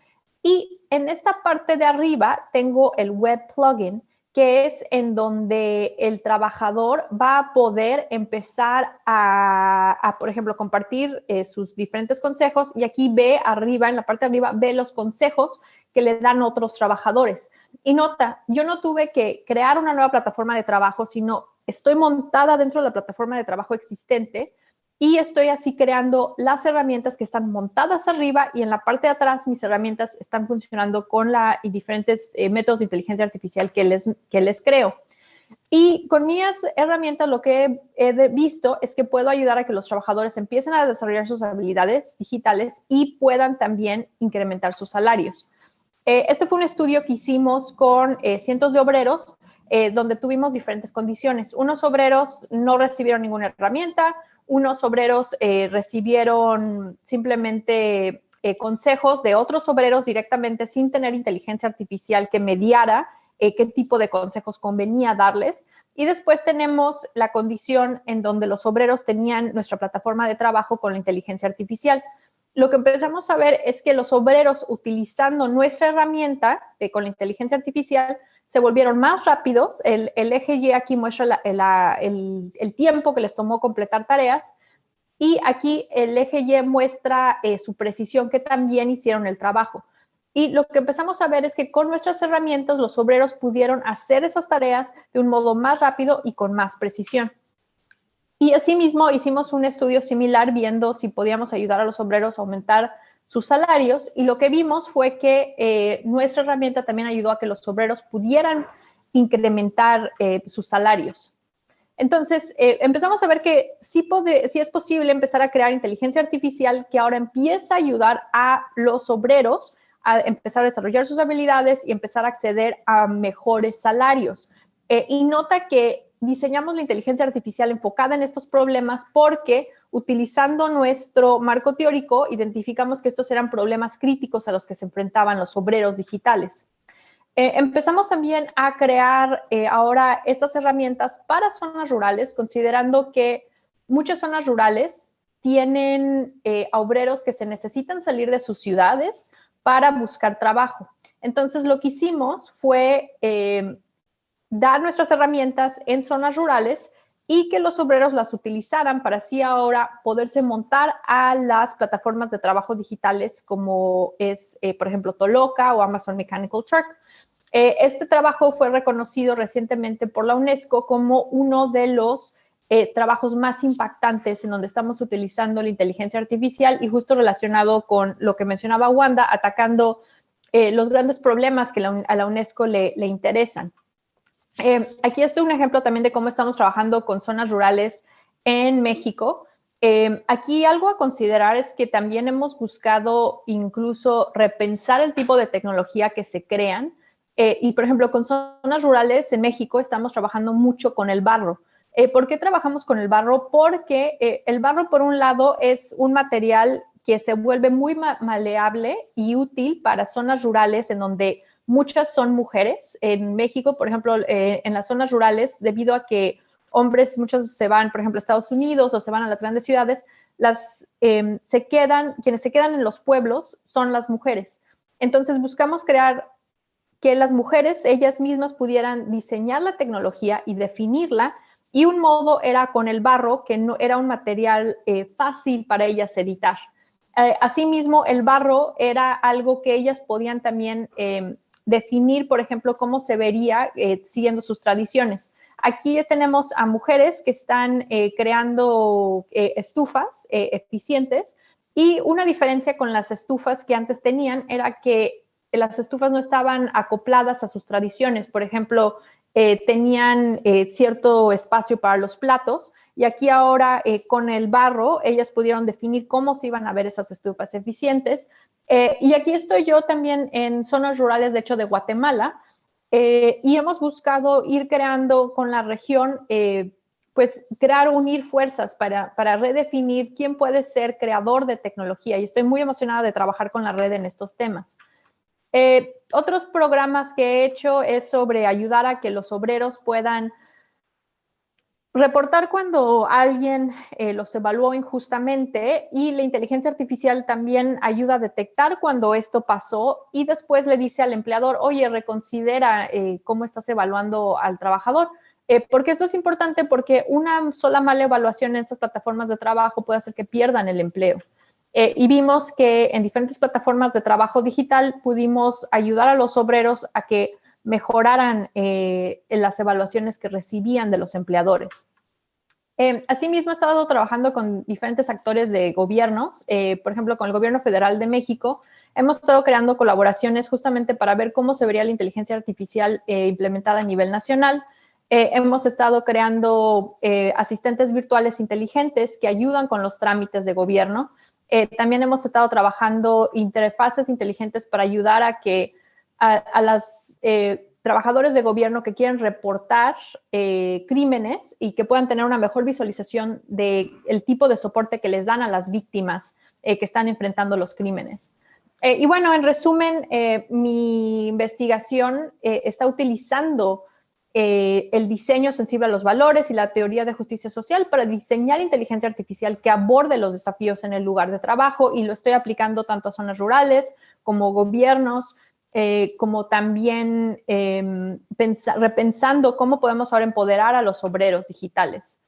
y en esta parte de arriba tengo el web plugin, que es en donde el trabajador va a poder empezar a por ejemplo, compartir sus diferentes consejos y aquí ve arriba, en la parte de arriba, ve los consejos que le dan otros trabajadores. Y nota, yo no tuve que crear una nueva plataforma de trabajo, sino estoy montada dentro de la plataforma de trabajo existente y estoy así creando las herramientas que están montadas arriba y en la parte de atrás mis herramientas están funcionando con y diferentes métodos de inteligencia artificial que les creo. Y con mis herramientas lo que he visto es que puedo ayudar a que los trabajadores empiecen a desarrollar sus habilidades digitales y puedan también incrementar sus salarios. Este fue un estudio que hicimos con cientos de obreros donde tuvimos diferentes condiciones. Unos obreros no recibieron ninguna herramienta, unos obreros recibieron simplemente consejos de otros obreros directamente sin tener inteligencia artificial que mediara qué tipo de consejos convenía darles. Y después tenemos la condición en donde los obreros tenían nuestra plataforma de trabajo con la inteligencia artificial. Lo que empezamos a ver es que los obreros utilizando nuestra herramienta con la inteligencia artificial se volvieron más rápidos. El eje Y aquí muestra el tiempo que les tomó completar tareas y aquí el eje Y muestra su precisión, que también hicieron el trabajo. Y lo que empezamos a ver es que con nuestras herramientas los obreros pudieron hacer esas tareas de un modo más rápido y con más precisión. Y asimismo hicimos un estudio similar viendo si podíamos ayudar a los obreros a aumentar sus salarios y lo que vimos fue que nuestra herramienta también ayudó a que los obreros pudieran incrementar sus salarios. Entonces, empezamos a ver que sí es posible empezar a crear inteligencia artificial que ahora empieza a ayudar a los obreros a empezar a desarrollar sus habilidades y empezar a acceder a mejores salarios. Y nota que diseñamos la inteligencia artificial enfocada en estos problemas porque utilizando nuestro marco teórico identificamos que estos eran problemas críticos a los que se enfrentaban los obreros digitales. Empezamos también a crear ahora estas herramientas para zonas rurales, considerando que muchas zonas rurales tienen a obreros que se necesitan salir de sus ciudades para buscar trabajo. Entonces, lo que hicimos fue dar nuestras herramientas en zonas rurales y que los obreros las utilizaran para así ahora poderse montar a las plataformas de trabajo digitales como es, por ejemplo, Toloka o Amazon Mechanical Turk. Este trabajo fue reconocido recientemente por la UNESCO como uno de los trabajos más impactantes en donde estamos utilizando la inteligencia artificial y justo relacionado con lo que mencionaba Wanda, atacando los grandes problemas que a la UNESCO le interesan. Aquí es un ejemplo también de cómo estamos trabajando con zonas rurales en México. Aquí algo a considerar es que también hemos buscado incluso repensar el tipo de tecnología que se crean. Y, por ejemplo, con zonas rurales en México estamos trabajando mucho con el barro. ¿Por qué trabajamos con el barro? Porque el barro, por un lado, es un material que se vuelve muy maleable y útil para zonas rurales en donde muchas son mujeres. En México, por ejemplo, en las zonas rurales, debido a que hombres, muchos se van, por ejemplo, a Estados Unidos o se van a las grandes ciudades, quienes se quedan en los pueblos son las mujeres. Entonces, buscamos crear que las mujeres ellas mismas pudieran diseñar la tecnología y definirla, y un modo era con el barro, que no era un material fácil para ellas editar. Asimismo, el barro era algo que ellas podían también definir, por ejemplo, cómo se vería siguiendo sus tradiciones. Aquí tenemos a mujeres que están creando estufas eficientes, y una diferencia con las estufas que antes tenían era que las estufas no estaban acopladas a sus tradiciones. Por ejemplo, tenían cierto espacio para los platos, y aquí ahora con el barro ellas pudieron definir cómo se iban a ver esas estufas eficientes. Y aquí estoy yo también en zonas rurales, de hecho, de Guatemala, y hemos buscado ir creando con la región, pues unir fuerzas para redefinir quién puede ser creador de tecnología, y estoy muy emocionada de trabajar con la red en estos temas. Otros programas que he hecho es sobre ayudar a que los obreros puedan reportar cuando alguien los evaluó injustamente, y la inteligencia artificial también ayuda a detectar cuando esto pasó y después le dice al empleador, oye, reconsidera cómo estás evaluando al trabajador. Porque esto es importante, porque una sola mala evaluación en estas plataformas de trabajo puede hacer que pierdan el empleo. Y vimos que en diferentes plataformas de trabajo digital pudimos ayudar a los obreros a que mejoraran en las evaluaciones que recibían de los empleadores. Asimismo, he estado trabajando con diferentes actores de gobiernos, por ejemplo, con el Gobierno Federal de México. Hemos estado creando colaboraciones justamente para ver cómo se vería la inteligencia artificial implementada a nivel nacional. Hemos estado creando asistentes virtuales inteligentes que ayudan con los trámites de gobierno. También hemos estado trabajando interfaces inteligentes para ayudar a que a las trabajadores de gobierno que quieren reportar crímenes y que puedan tener una mejor visualización del tipo de soporte que les dan a las víctimas que están enfrentando los crímenes. Y bueno, en resumen, mi investigación está utilizando el diseño sensible a los valores y la teoría de justicia social para diseñar inteligencia artificial que aborde los desafíos en el lugar de trabajo, y lo estoy aplicando tanto a zonas rurales como gobiernos, como también repensando cómo podemos ahora empoderar a los obreros digitales.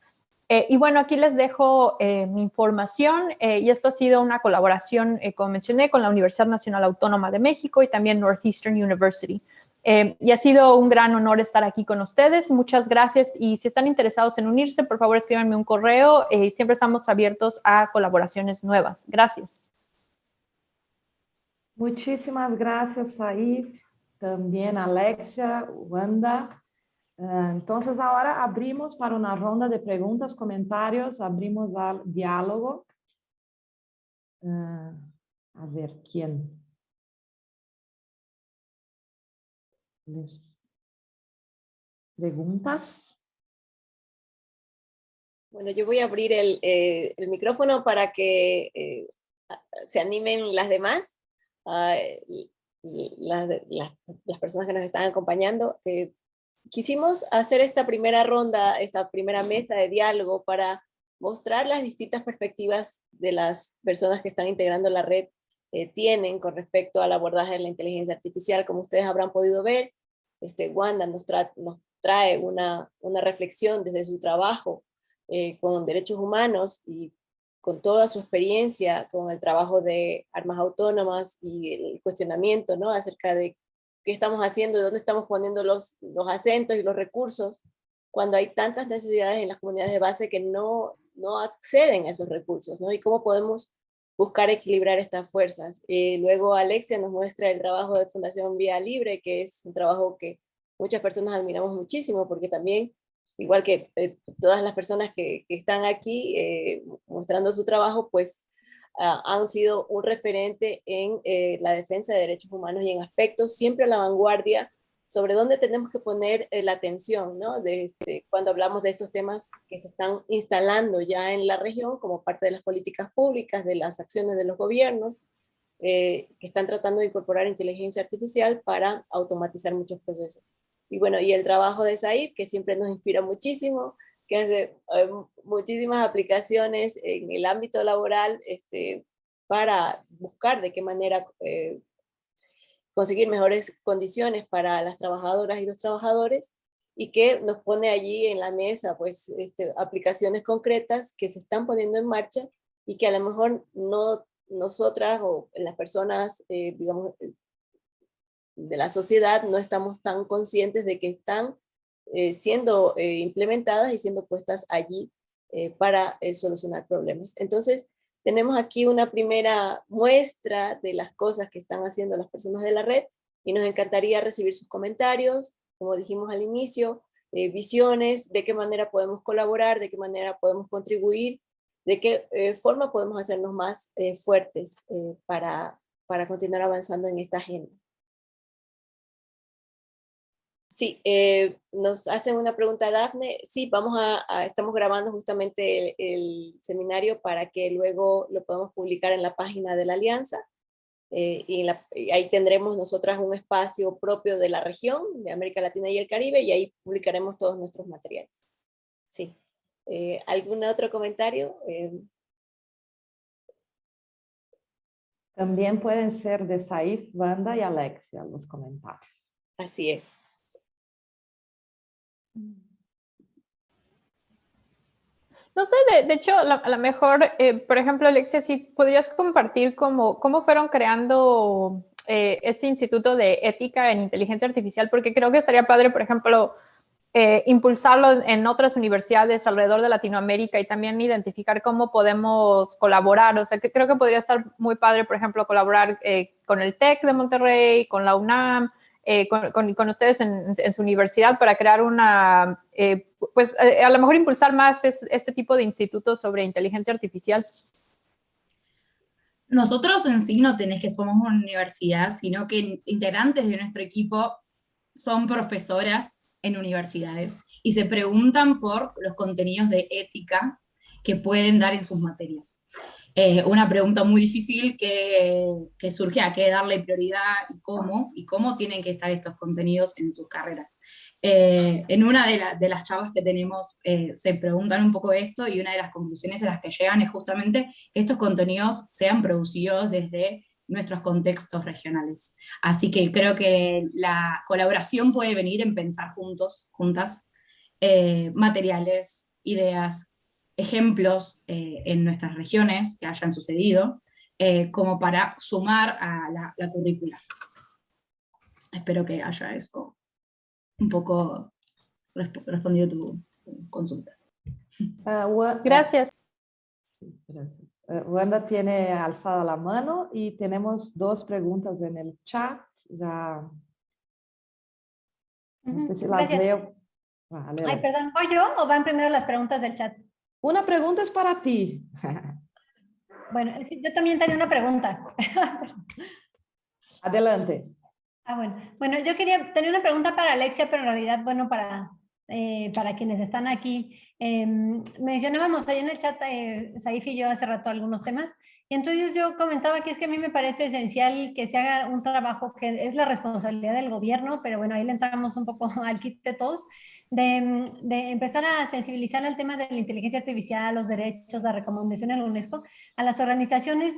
Y bueno, aquí les dejo mi información, y esto ha sido una colaboración, como mencioné, con la Universidad Nacional Autónoma de México y también Northeastern University. Y ha sido un gran honor estar aquí con ustedes. Muchas gracias, y si están interesados en unirse, por favor escríbanme un correo. Siempre estamos abiertos a colaboraciones nuevas. Gracias. Muchísimas gracias, Saif, también Alexia, Wanda. Entonces ahora abrimos para una ronda de preguntas, comentarios, abrimos al diálogo. A ver, ¿quién? ¿Les preguntas? Bueno, yo voy a abrir el micrófono para que se animen las demás, las personas que nos están acompañando. Quisimos hacer esta primera ronda, esta primera mesa de diálogo para mostrar las distintas perspectivas de las personas que están integrando la red tienen con respecto al abordaje de la inteligencia artificial. Como ustedes habrán podido ver, Wanda nos trae una reflexión desde su trabajo con derechos humanos y con toda su experiencia con el trabajo de armas autónomas y el cuestionamiento, ¿no?, acerca de qué estamos haciendo y dónde estamos poniendo los acentos y los recursos cuando hay tantas necesidades en las comunidades de base que no acceden a esos recursos, ¿no? Y cómo podemos buscar equilibrar estas fuerzas. Luego Alexia nos muestra el trabajo de Fundación Vía Libre, que es un trabajo que muchas personas admiramos muchísimo, porque también, igual que todas las personas que están aquí mostrando su trabajo, pues han sido un referente en la defensa de derechos humanos y en aspectos siempre a la vanguardia sobre dónde tenemos que poner la atención, ¿no? Cuando hablamos de estos temas que se están instalando ya en la región como parte de las políticas públicas, de las acciones de los gobiernos, que están tratando de incorporar inteligencia artificial para automatizar muchos procesos. Y bueno, y el trabajo de Saif, que siempre nos inspira muchísimo, que hace muchísimas aplicaciones en el ámbito laboral para buscar de qué manera conseguir mejores condiciones para las trabajadoras y los trabajadores, y que nos pone allí en la mesa pues aplicaciones concretas que se están poniendo en marcha y que a lo mejor no nosotras o las personas, digamos, de la sociedad no estamos tan conscientes de que están siendo implementadas y siendo puestas allí para solucionar problemas. Entonces, tenemos aquí una primera muestra de las cosas que están haciendo las personas de la red y nos encantaría recibir sus comentarios, como dijimos al inicio, visiones, de qué manera podemos colaborar, de qué manera podemos contribuir, de qué forma podemos hacernos más fuertes para continuar avanzando en esta agenda. Sí, nos hacen una pregunta, Dafne. Sí, estamos grabando justamente el seminario para que luego lo podamos publicar en la página de la Alianza. Y ahí tendremos nosotras un espacio propio de la región, de América Latina y el Caribe, y ahí publicaremos todos nuestros materiales. Sí. ¿Algún otro comentario? También pueden ser de Saif, Wanda y Alexia los comentarios. Así es. No sé, de hecho, a lo mejor, por ejemplo, Alexia, si podrías compartir cómo fueron creando este Instituto de Ética en Inteligencia Artificial, porque creo que estaría padre, por ejemplo, impulsarlo en otras universidades alrededor de Latinoamérica y también identificar cómo podemos colaborar. O sea, que creo que podría estar muy padre, por ejemplo, colaborar con el TEC de Monterrey, con la UNAM, con ustedes en su universidad para crear una, a lo mejor impulsar más este tipo de institutos sobre inteligencia artificial. Nosotros en sí no tenés que somos una universidad, sino que integrantes de nuestro equipo son profesoras en universidades y se preguntan por los contenidos de ética que pueden dar en sus materias. Una pregunta muy difícil que surge a qué darle prioridad y cómo tienen que estar estos contenidos en sus carreras. En una de las charlas que tenemos se preguntan un poco esto y una de las conclusiones a las que llegan es justamente que estos contenidos sean producidos desde nuestros contextos regionales. Así que creo que la colaboración puede venir en pensar juntas, materiales, ideas, ejemplos en nuestras regiones que hayan sucedido, como para sumar a la currícula. Espero que haya eso un poco respondido tu consulta. Gracias. Gracias. Wanda tiene alzada la mano y tenemos 2 preguntas en el chat. Ya no sé si las leo. Ay, perdón, ¿voy yo o van primero las preguntas del chat? Una pregunta es para ti. Bueno, yo también tenía una pregunta. Adelante. Bueno, yo tenía una pregunta para Alexia, pero en realidad, bueno, para quienes están aquí. Mencionábamos ahí en el chat, Saif y yo hace rato algunos temas, y entre ellos yo comentaba que es que a mí me parece esencial que se haga un trabajo que es la responsabilidad del gobierno, pero bueno, ahí le entramos un poco al kit de todos, de empezar a sensibilizar al tema de la inteligencia artificial, los derechos, la recomendación en la UNESCO, a las organizaciones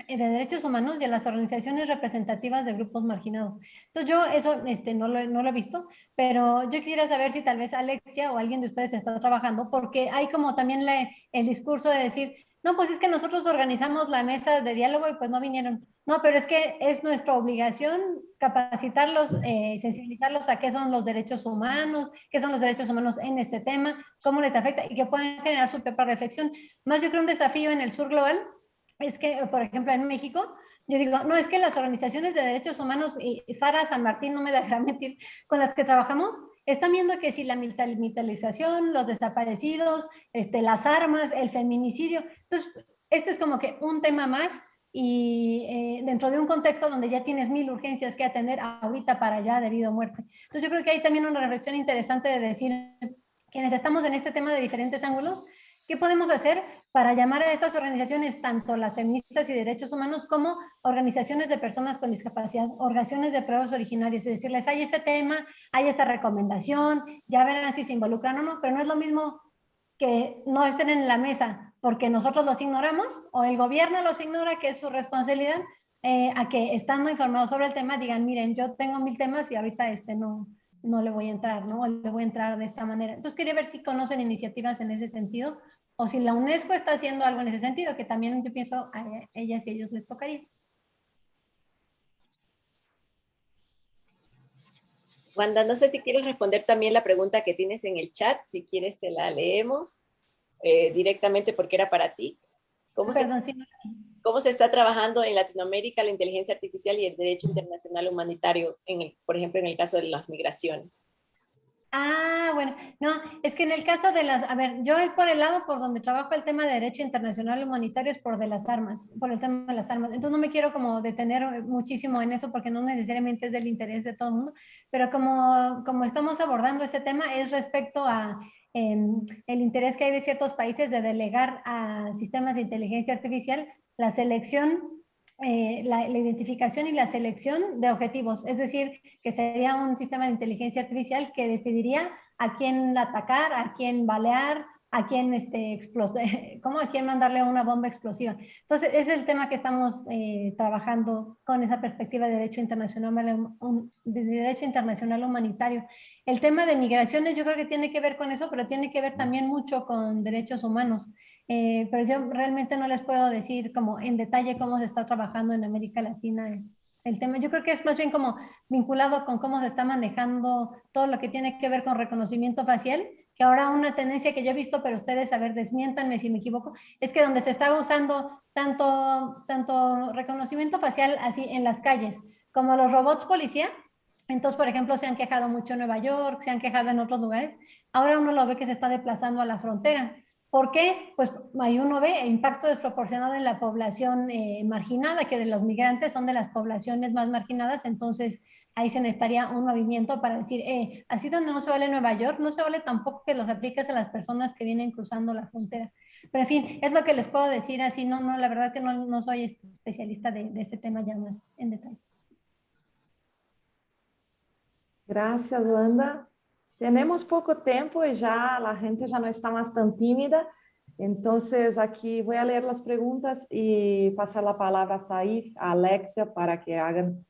de derechos humanos y a las organizaciones representativas de grupos marginados. Entonces yo eso no lo he visto, pero yo quisiera saber si tal vez Alexia o alguien de ustedes está trabajando, porque hay como también el discurso de decir, no, pues es que nosotros organizamos la mesa de diálogo y pues no vinieron. No, pero es que es nuestra obligación capacitarlos, sensibilizarlos a qué son los derechos humanos, qué son los derechos humanos en este tema, cómo les afecta y que puedan generar su propia reflexión. Más yo creo un desafío en el sur global es que, por ejemplo, en México, yo digo, no, es que las organizaciones de derechos humanos, y Sara San Martín no me dejará mentir, con las que trabajamos, están viendo que si la militarización, los desaparecidos, las armas, el feminicidio, entonces, este es como que un tema más y dentro de un contexto donde ya tienes 1000 urgencias que atender ahorita para allá debido a muerte. Entonces yo creo que hay también una reflexión interesante de decir, quienes estamos en este tema de diferentes ángulos, ¿qué podemos hacer para llamar a estas organizaciones, tanto las feministas y derechos humanos, como organizaciones de personas con discapacidad, organizaciones de pueblos originarios, y decirles, hay este tema, hay esta recomendación, ya verán si se involucran o no, pero no es lo mismo que no estén en la mesa porque nosotros los ignoramos o el gobierno los ignora, que es su responsabilidad, a que estando informados sobre el tema digan, miren, yo tengo 1000 temas y ahorita no le voy a entrar, ¿no? O le voy a entrar de esta manera. Entonces quería ver si conocen iniciativas en ese sentido o si la UNESCO está haciendo algo en ese sentido, que también yo pienso a ellas y ellos les tocaría. Wanda, no sé si quieres responder también la pregunta que tienes en el chat, si quieres te la leemos directamente porque era para ti. ¿Cómo se está trabajando en Latinoamérica la inteligencia artificial y el derecho internacional humanitario, por ejemplo, en el caso de las migraciones? Ah, bueno, no, es que en el caso de las, a ver, yo por el lado por donde trabajo el tema de derecho internacional humanitario es por de las armas, por el tema de las armas. Entonces no me quiero como detener muchísimo en eso porque no necesariamente es del interés de todo el mundo, pero como estamos abordando ese tema es respecto a el interés que hay de ciertos países de delegar a sistemas de inteligencia artificial la selección, la identificación y la selección de objetivos, es decir, que sería un sistema de inteligencia artificial que decidiría a quién atacar, a quién balear, a quién, ¿cómo? A quién mandarle una bomba explosiva. Entonces, ese es el tema que estamos trabajando con esa perspectiva de derecho internacional humanitario. El tema de migraciones yo creo que tiene que ver con eso, pero tiene que ver también mucho con derechos humanos. Pero yo realmente no les puedo decir como en detalle cómo se está trabajando en América Latina el tema. Yo creo que es más bien como vinculado con cómo se está manejando todo lo que tiene que ver con reconocimiento facial, que ahora una tendencia que yo he visto, pero ustedes, a ver, desmiéntanme si me equivoco, es que donde se está usando tanto reconocimiento facial así en las calles, como los robots policía. Entonces, por ejemplo, se han quejado mucho en Nueva York, se han quejado en otros lugares. Ahora uno lo ve que se está desplazando a la frontera. ¿Por qué? Pues ahí uno ve impacto desproporcionado en la población marginada, que de los migrantes son de las poblaciones más marginadas, entonces ahí se necesitaría un movimiento para decir, así donde no se vale Nueva York, no se vale tampoco que los apliques a las personas que vienen cruzando la frontera. Pero en fin, es lo que les puedo decir así, no, la verdad que no soy especialista de este tema ya más en detalle. Gracias, Wanda. Tenemos poco tiempo y ya la gente ya no está más tan tímida. Entonces, aquí voy a leer las preguntas y pasar la palabra a Saif, a Alexia, para que hagan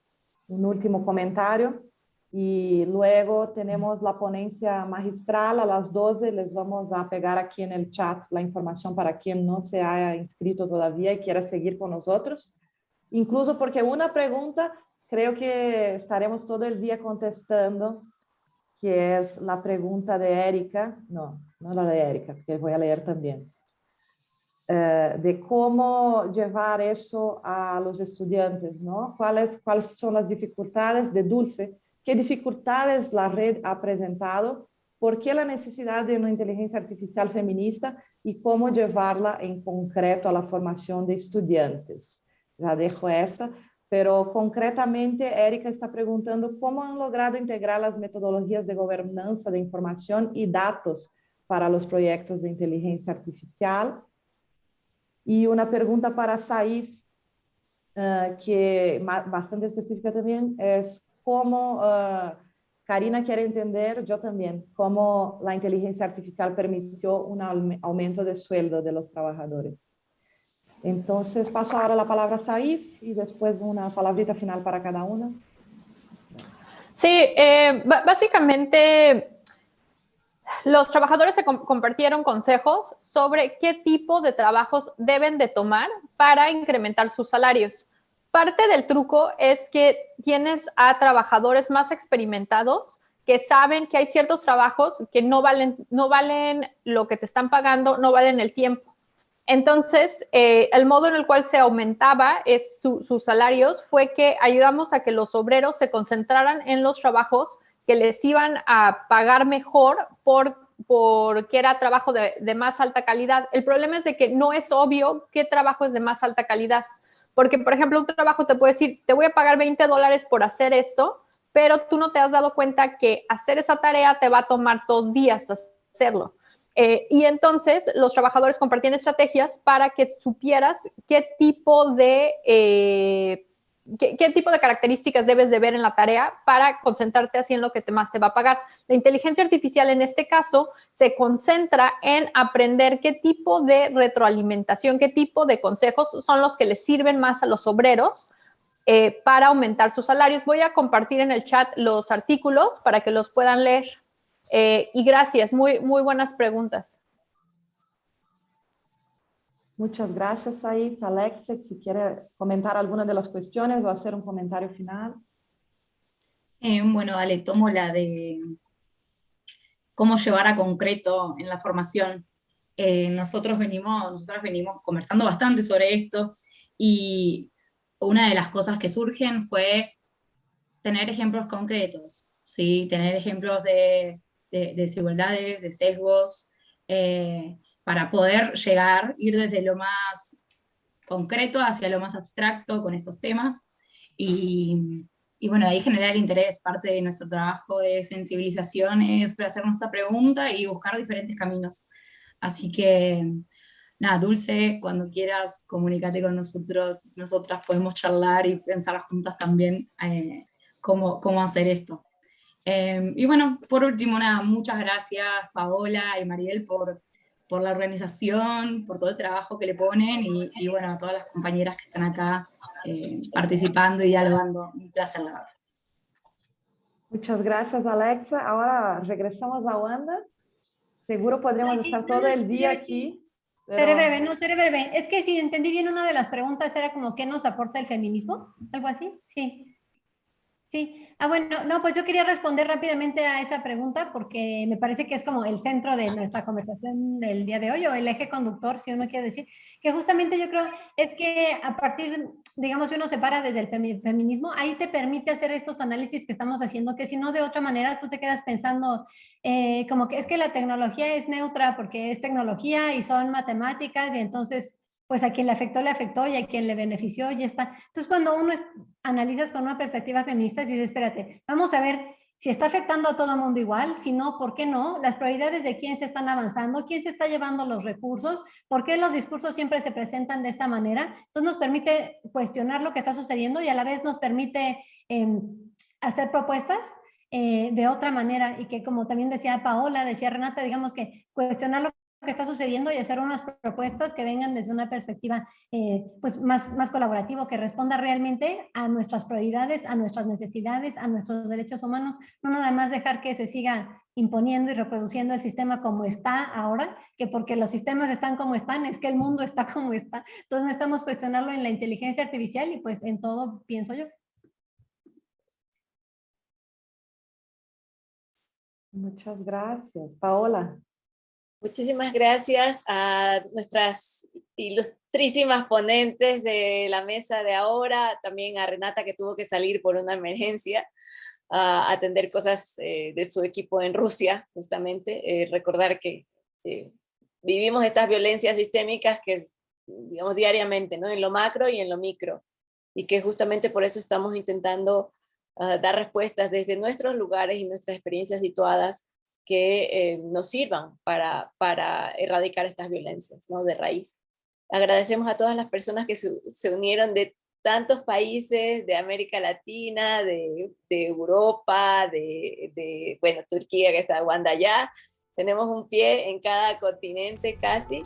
un último comentario. Y luego tenemos la ponencia magistral a las 12. Les vamos a pegar aquí en el chat la información para quien no se haya inscrito todavía y quiera seguir con nosotros. Incluso porque una pregunta creo que estaremos todo el día contestando, que es la pregunta de Erika, no la de Erika, que voy a leer también, de cómo llevar eso a los estudiantes, ¿no? ¿Cuáles son las dificultades de Dulce? ¿Qué dificultades la red ha presentado? ¿Por qué la necesidad de una inteligencia artificial feminista? Y cómo llevarla en concreto a la formación de estudiantes. Ya dejo esta. Pero concretamente, Erika está preguntando cómo han logrado integrar las metodologías de gobernanza de información y datos para los proyectos de inteligencia artificial. Y una pregunta para Saif, que bastante específica también, es cómo Karina quiere entender, yo también, cómo la inteligencia artificial permitió un aumento de sueldo de los trabajadores. Entonces, paso ahora la palabra a Saif y después una palabrita final para cada una. Sí, básicamente los trabajadores se compartieron consejos sobre qué tipo de trabajos deben de tomar para incrementar sus salarios. Parte del truco es que tienes a trabajadores más experimentados que saben que hay ciertos trabajos que no valen lo que te están pagando, no valen el tiempo. Entonces, el modo en el cual se aumentaba sus salarios fue que ayudamos a que los obreros se concentraran en los trabajos que les iban a pagar mejor porque era trabajo de más alta calidad. El problema es de que no es obvio qué trabajo es de más alta calidad. Porque, por ejemplo, un trabajo te puede decir, te voy a pagar $20 por hacer esto, pero tú no te has dado cuenta que hacer esa tarea te va a tomar 2 días hacerlo. Y entonces los trabajadores compartían estrategias para que supieras qué tipo de características debes de ver en la tarea para concentrarte así en lo que más te va a pagar. La inteligencia artificial en este caso se concentra en aprender qué tipo de retroalimentación, qué tipo de consejos son los que les sirven más a los obreros para aumentar sus salarios. Voy a compartir en el chat los artículos para que los puedan leer. Y gracias, muy buenas preguntas. Muchas gracias, Saif. Alexia, si quiere comentar alguna de las cuestiones o hacer un comentario final. Bueno, Ale, tomo la de cómo llevar a concreto en la formación. Nosotras venimos conversando bastante sobre esto y una de las cosas que surgen fue tener ejemplos concretos, ¿sí? Tener ejemplos de de desigualdades, de sesgos, para poder ir desde lo más concreto hacia lo más abstracto con estos temas. Y bueno, ahí generar interés. Parte de nuestro trabajo de sensibilización es hacernos esta pregunta y buscar diferentes caminos. Así que, nada, Dulce, cuando quieras, comunícate con nosotros. Nosotras podemos charlar y pensar juntas también cómo hacer esto. Y bueno, por último, nada, muchas gracias Paola y Mariel por la organización, por todo el trabajo que le ponen y bueno, a todas las compañeras que están acá participando y dialogando. Un placer, la verdad. Muchas gracias, Alexa. Ahora regresamos a Wanda. Seguro podríamos estar todo el día aquí. Seré breve, no, seré breve. Es que si entendí bien, una de las preguntas era como ¿qué nos aporta el feminismo? ¿Algo así? Sí. Sí, bueno, no, pues yo quería responder rápidamente a esa pregunta porque me parece que es como el centro de nuestra conversación del día de hoy, o el eje conductor, si uno quiere decir, que justamente yo creo es que a partir, digamos, si uno se para desde el feminismo, ahí te permite hacer estos análisis que estamos haciendo, que si no de otra manera tú te quedas pensando como que es que la tecnología es neutra porque es tecnología y son matemáticas y entonces pues a quien le afectó y a quien le benefició ya está. Entonces cuando uno analizas con una perspectiva feminista, dices, espérate, vamos a ver si está afectando a todo el mundo igual, si no, ¿por qué no? Las prioridades de quién se están avanzando, quién se está llevando los recursos, por qué los discursos siempre se presentan de esta manera. Entonces nos permite cuestionar lo que está sucediendo y a la vez nos permite hacer propuestas de otra manera y que como también decía Paola, decía Renata, digamos que cuestionar lo que está sucediendo y hacer unas propuestas que vengan desde una perspectiva pues más colaborativa, que responda realmente a nuestras prioridades, a nuestras necesidades, a nuestros derechos humanos, no nada más dejar que se siga imponiendo y reproduciendo el sistema como está ahora, que porque los sistemas están como están, es que el mundo está como está. Entonces necesitamos cuestionarlo en la inteligencia artificial y pues en todo, pienso yo. Muchas gracias. Paola. Muchísimas gracias a nuestras ilustrísimas ponentes de la mesa de ahora, también a Renata que tuvo que salir por una emergencia a atender cosas de su equipo en Rusia, justamente. Recordar que vivimos estas violencias sistémicas que es, digamos, diariamente, ¿no? En lo macro y en lo micro, y que justamente por eso estamos intentando dar respuestas desde nuestros lugares y nuestras experiencias situadas que nos sirvan para erradicar estas violencias, ¿no? De raíz. Agradecemos a todas las personas que se unieron de tantos países, de América Latina, de Europa, bueno, Turquía, que está Wanda allá. Tenemos un pie en cada continente casi.